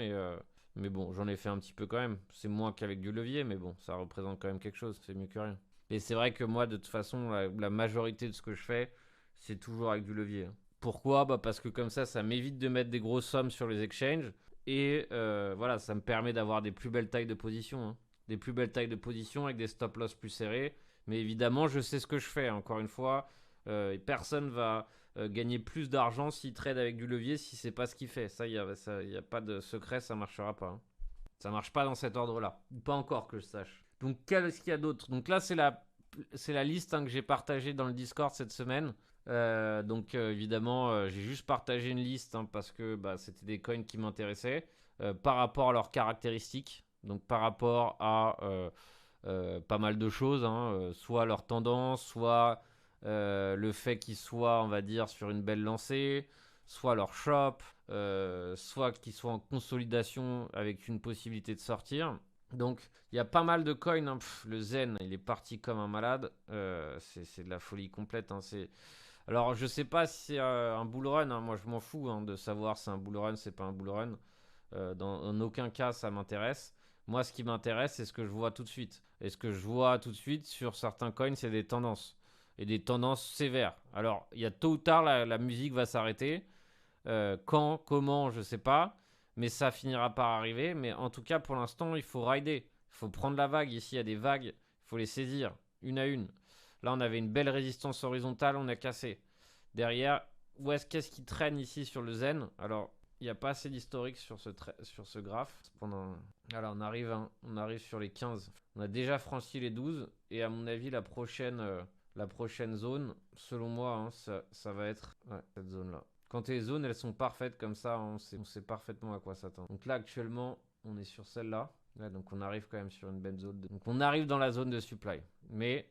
mais bon, j'en ai fait un petit peu quand même. C'est moins qu'avec du levier, mais bon, ça représente quand même quelque chose. C'est mieux que rien. Et c'est vrai que moi, de toute façon, la majorité de ce que je fais, c'est toujours avec du levier. Hein. Pourquoi parce que comme ça m'évite de mettre des grosses sommes sur les exchanges. Et voilà, ça me permet d'avoir des plus belles tailles de position. Hein. Des plus belles tailles de position avec des stop loss plus serrés. Mais évidemment, je sais ce que je fais. Encore une fois, personne va gagner plus d'argent s'il trade avec du levier si c'est pas ce qu'il fait. Ça, il n'y a pas de secret, ça marchera pas. Hein. Ça marche pas dans cet ordre-là. Pas encore que je sache. Donc, qu'est-ce qu'il y a d'autre? Donc là, c'est la liste hein, que j'ai partagée dans le Discord cette semaine. Donc évidemment, j'ai juste partagé une liste hein, parce que c'était des coins qui m'intéressaient par rapport à leurs caractéristiques. Donc par rapport à pas mal de choses, hein, soit leur tendance, soit le fait qu'ils soient, on va dire, sur une belle lancée, soit leur shop, soit qu'ils soient en consolidation avec une possibilité de sortir. Donc, il y a pas mal de coins. Hein. Le Zen, il est parti comme un malade. C'est de la folie complète. Hein. Alors, je sais pas si c'est un bull run. Hein. Moi, je m'en fous hein, de savoir si c'est un bull run, c'est pas un bull run. En aucun cas, ça m'intéresse. Moi, ce qui m'intéresse, c'est ce que je vois tout de suite. Et ce que je vois tout de suite sur certains coins, c'est des tendances. Et des tendances sévères. Alors, il y a tôt ou tard, la musique va s'arrêter. Quand, comment, je sais pas. Mais ça finira par arriver. Mais en tout cas, pour l'instant, il faut rider. Il faut prendre la vague. Ici, il y a des vagues. Il faut les saisir, une à une. Là, on avait une belle résistance horizontale. On a cassé. Derrière, qu'est-ce qui traîne ici sur le Zen? Alors, il n'y a pas assez d'historique sur ce graphe. Voilà, on arrive sur les 15. On a déjà franchi les 12. Et à mon avis, la prochaine zone, selon moi, hein, ça va être cette zone-là. Quand les zones, elles sont parfaites comme ça, on sait parfaitement à quoi s'attendre. Donc là, actuellement, on est sur celle-là. Là, donc on arrive quand même sur une belle zone. Donc on arrive dans la zone de supply. Mais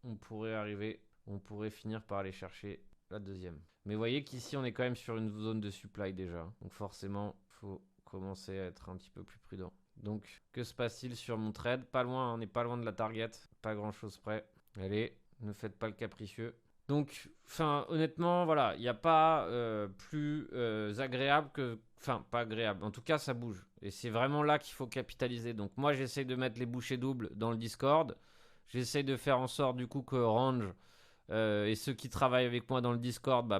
on pourrait finir par aller chercher la deuxième. Mais vous voyez qu'ici, on est quand même sur une zone de supply déjà. Donc forcément, il faut commencer à être un petit peu plus prudent. Donc, que se passe-t-il sur mon trade? Pas loin, on n'est pas loin de la target. Pas grand-chose près. Allez, ne faites pas le capricieux. Donc, honnêtement, voilà, il n'y a pas plus agréable que... Enfin, pas agréable. En tout cas, ça bouge. Et c'est vraiment là qu'il faut capitaliser. Donc, moi, j'essaie de mettre les bouchées doubles dans le Discord. J'essaie de faire en sorte, du coup, que Range et ceux qui travaillent avec moi dans le Discord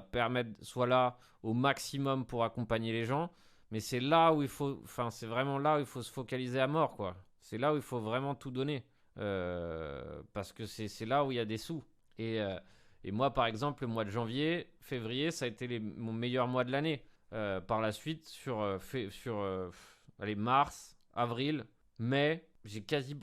soient là au maximum pour accompagner les gens. Mais c'est là où il faut... Enfin, c'est vraiment là où il faut se focaliser à mort, quoi. C'est là où il faut vraiment tout donner. Parce que c'est là où il y a des sous. Et moi, par exemple, le mois de janvier, février, ça a été mon meilleur mois de l'année. Par la suite, sur mars, avril, mai, j'ai quasi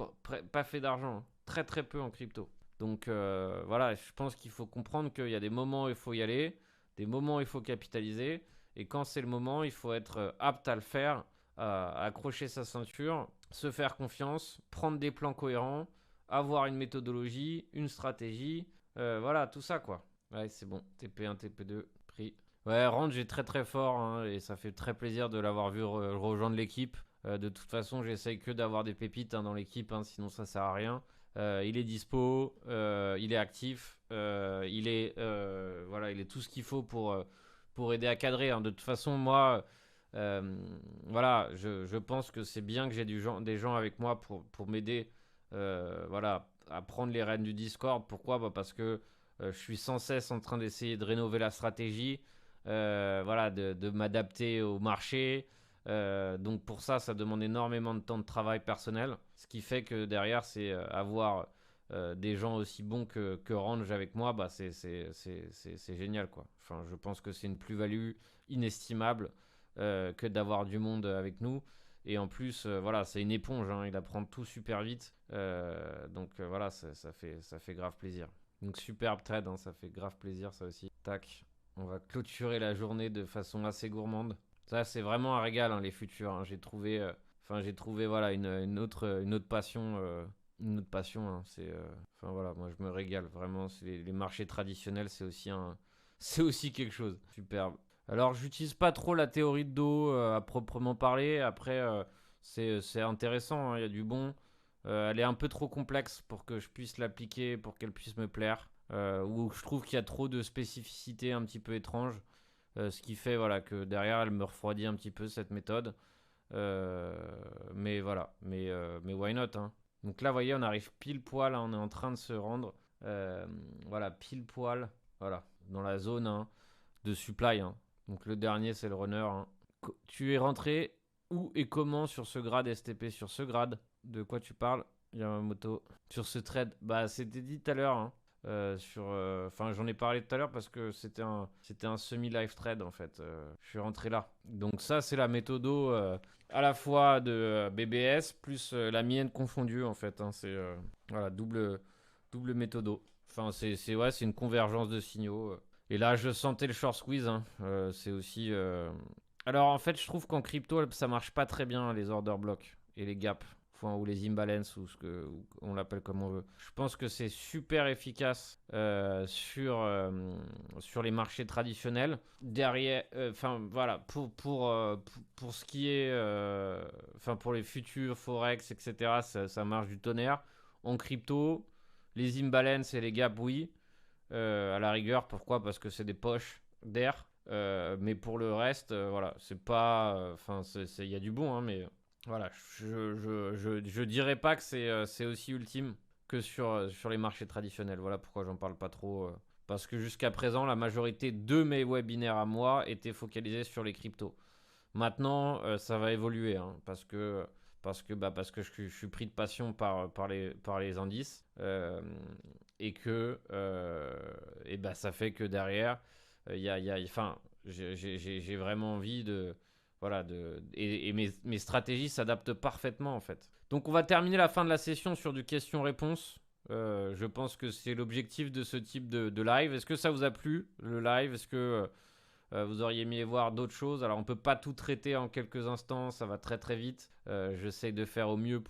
pas fait d'argent. Hein. Très très peu en crypto. Donc voilà, je pense qu'il faut comprendre qu'il y a des moments où il faut y aller, des moments où il faut capitaliser. Et quand c'est le moment, il faut être apte à le faire, à accrocher sa ceinture, se faire confiance, prendre des plans cohérents, avoir une méthodologie, une stratégie. Voilà, tout ça quoi. Ouais, c'est bon. TP1, TP2, pris. Ouais, Range est très très fort hein, et ça fait très plaisir de l'avoir vu rejoindre l'équipe. De toute façon, j'essaye que d'avoir des pépites hein, dans l'équipe, hein, sinon ça sert à rien. Il est dispo, il est actif, il est tout ce qu'il faut pour aider à cadrer. Hein. De toute façon, moi, voilà, je pense que c'est bien que j'ai des gens avec moi pour m'aider voilà, à prendre les rênes du Discord. Pourquoi? Parce que je suis sans cesse en train d'essayer de rénover la stratégie, voilà, de m'adapter au marché. Donc pour ça, ça demande énormément de temps de travail personnel. Ce qui fait que derrière, c'est avoir des gens aussi bons que Range avec moi, c'est génial quoi. Enfin, je pense que c'est une plus-value inestimable que d'avoir du monde avec nous. Et en plus, voilà, c'est une éponge, hein, il apprend tout super vite. Donc voilà, ça fait grave plaisir. Donc superbe trade, hein, ça fait grave plaisir ça aussi. Tac, on va clôturer la journée de façon assez gourmande. Ça, c'est vraiment un régal, hein, les futurs. Hein. J'ai trouvé voilà, une autre passion. Une autre passion. Hein. Enfin voilà, moi je me régale vraiment. Les marchés traditionnels, c'est aussi quelque chose. Superbe. Alors, j'utilise pas trop la théorie de dos à proprement parler. Après, c'est intéressant, hein, il y a du bon. Elle est un peu trop complexe pour que je puisse l'appliquer, pour qu'elle puisse me plaire. Ou je trouve qu'il y a trop de spécificités un petit peu étranges. Ce qui fait voilà, que derrière, elle me refroidit un petit peu cette méthode. Euh, mais voilà, mais why not, hein. Donc là, vous voyez, on arrive pile poil, hein, on est en train de se rendre. euh, voilà, pile poil, voilà, dans la zone, hein, de supply, hein. Donc le dernier, c'est le runner, hein. Tu es rentré où et comment sur ce grade STP? Sur ce grade, de quoi tu parles? Yamamoto. Sur ce trade, bah c'était dit tout à l'heure, hein. Enfin, j'en ai parlé tout à l'heure parce que c'était un semi-live trade en fait. Je suis rentré là. Donc ça, c'est la méthodo à la fois de BBS plus la mienne confondue en fait. Hein. Voilà, double méthodo. Enfin, ouais, c'est une convergence de signaux. Et là, je sentais le short squeeze. Hein. C'est aussi. Alors, en fait, je trouve qu'en crypto, ça marche pas très bien les order blocks et les gaps. Enfin, ou les imbalances, ou on l'appelle comme on veut. Je pense que c'est super efficace sur les marchés traditionnels. Derrière, enfin voilà, pour ce qui est, enfin pour les futurs, Forex, etc., ça marche du tonnerre. En crypto, les imbalances et les gaps, oui. À la rigueur, pourquoi? Parce que c'est des poches d'air. Mais pour le reste, voilà, c'est pas. Enfin, il y a du bon, hein, mais voilà, je dirais pas que c'est aussi ultime que sur les marchés traditionnels. Voilà pourquoi j'en parle pas trop. Parce que jusqu'à présent, la majorité de mes webinaires à moi étaient focalisés sur les cryptos. Maintenant, ça va évoluer, hein, parce que je suis pris de passion par les indices et que et bah, ça fait que derrière, enfin, j'ai vraiment envie de voilà et mes stratégies s'adaptent parfaitement en fait. Donc on va terminer la fin de la session sur du question-réponse. Je pense que c'est l'objectif de ce type de live. Est-ce que ça vous a plu le live? Est-ce que vous auriez aimé voir d'autres choses? Alors on peut pas tout traiter en quelques instants, ça va très très vite. J'essaye de faire au mieux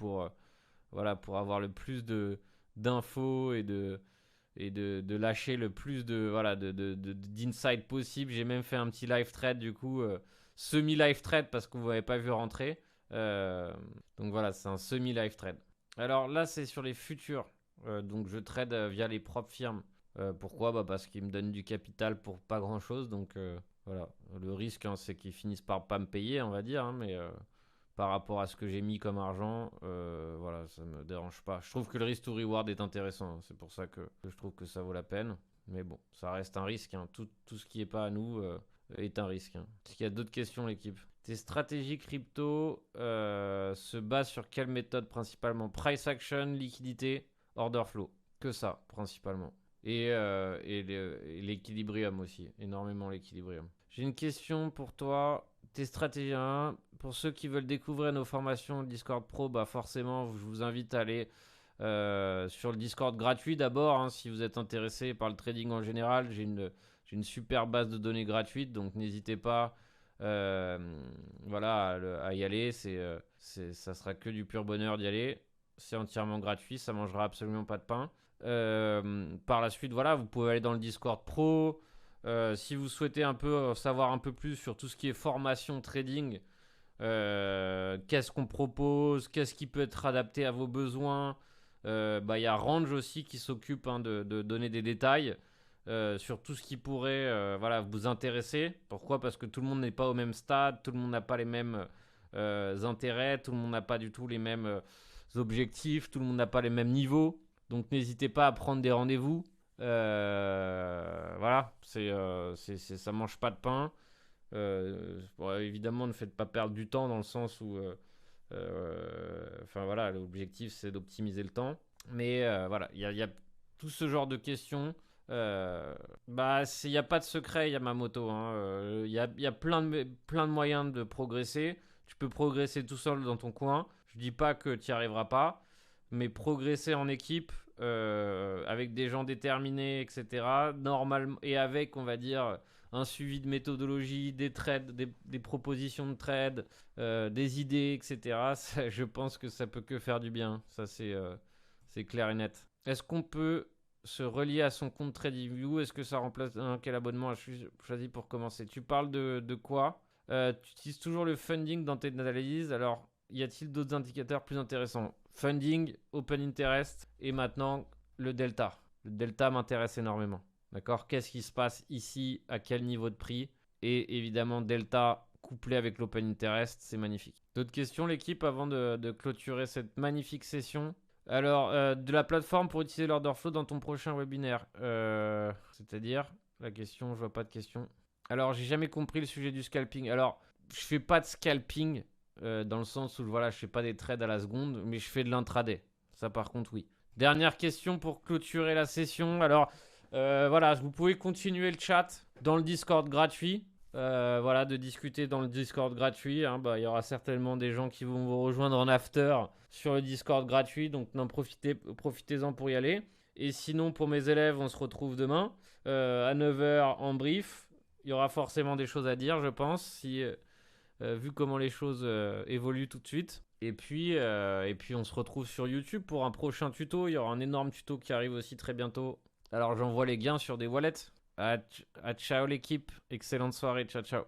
voilà, pour avoir le plus d'infos et de lâcher le plus voilà, d'insight possible. J'ai même fait un petit live trade du coup, semi-live trade parce que vous m'avez pas vu rentrer. Donc voilà, c'est un semi-live trade. Alors là, c'est sur les futurs. Donc je trade via les propres firmes. Pourquoi? Bah parce qu'ils me donnent du capital pour pas grand chose. Donc voilà, le risque, hein, c'est qu'ils finissent par pas me payer, on va dire, hein, mais par rapport à ce que j'ai mis comme argent, voilà, ça me dérange pas. Je trouve que le risk to reward est intéressant, hein. C'est pour ça que je trouve que ça vaut la peine. Mais bon, ça reste un risque, hein. Tout ce qui est pas à nous est un risque, hein. Est-ce qu'il y a d'autres questions, l'équipe? Tes stratégies crypto se basent sur quelle méthode principalement? Price action, liquidité, order flow. Que ça, principalement. Et l'équilibrium aussi, énormément l'équilibrium. J'ai une question pour toi. Tes stratégies 1, pour ceux qui veulent découvrir nos formations Discord Pro, bah forcément, je vous invite à aller sur le Discord gratuit d'abord, hein, si vous êtes intéressé par le trading en général. J'ai une super base de données gratuite, donc n'hésitez pas voilà, à y aller. Ça sera que du pur bonheur d'y aller. C'est entièrement gratuit, ça mangera absolument pas de pain. Par la suite, voilà, vous pouvez aller dans le Discord Pro. Si vous souhaitez un peu savoir un peu plus sur tout ce qui est formation trading, qu'est-ce qu'on propose, qu'est-ce qui peut être adapté à vos besoins, bah, y a Range aussi qui s'occupe, hein, de donner des détails sur tout ce qui pourrait voilà, vous intéresser. Pourquoi? Parce que tout le monde n'est pas au même stade, tout le monde n'a pas les mêmes intérêts, tout le monde n'a pas du tout les mêmes objectifs, tout le monde n'a pas les mêmes niveaux. Donc n'hésitez pas à prendre des rendez-vous. Voilà, ça mange pas de pain. Bon, évidemment, ne faites pas perdre du temps dans le sens où, enfin voilà, l'objectif c'est d'optimiser le temps. Mais voilà, il y a tout ce genre de questions. Bah, il n'y a pas de secret Yamamoto, hein. Il y a plein de moyens de progresser. Tu peux progresser tout seul dans ton coin. Je dis pas que tu n'y arriveras pas, mais progresser en équipe avec des gens déterminés, etc. Normalement, et avec, on va dire, un suivi de méthodologie, des trades, des propositions de trade, des idées, etc. Je pense que ça peut que faire du bien. Ça, c'est clair et net. Est-ce qu'on peut se relier à son compte TradingView? Est-ce que ça remplace quel abonnement as-tu choisi pour commencer? Tu parles de quoi? Tu utilises toujours le funding dans tes analyses. Alors, y a-t-il d'autres indicateurs plus intéressants? Funding, Open Interest et maintenant le delta. Le delta m'intéresse énormément. D'accord? Qu'est-ce qui se passe ici? À quel niveau de prix? Et évidemment, delta couplé avec l'Open Interest, c'est magnifique. D'autres questions, l'équipe, avant de clôturer cette magnifique session? Alors, de la plateforme pour utiliser l'order flow dans ton prochain webinaire. C'est-à-dire, la question, je vois pas de question. Alors, j'ai jamais compris le sujet du scalping. Alors, je fais pas de scalping dans le sens où voilà, je fais pas des trades à la seconde, mais je fais de l'intraday. Ça, par contre, oui. Dernière question pour clôturer la session. Alors, voilà, vous pouvez continuer le chat dans le Discord gratuit. Voilà, de discuter dans le Discord gratuit. Hein. Bah, y aura certainement des gens qui vont vous rejoindre en after sur le Discord gratuit. Donc, profitez-en pour y aller. Et sinon, pour mes élèves, on se retrouve demain à 9h en brief. Il y aura forcément des choses à dire, je pense, vu comment les choses évoluent tout de suite. Et puis, on se retrouve sur YouTube pour un prochain tuto. Il y aura un énorme tuto qui arrive aussi très bientôt. Alors, j'envoie les gains sur des wallets. À ciao l'équipe. Excellente soirée. Ciao, ciao.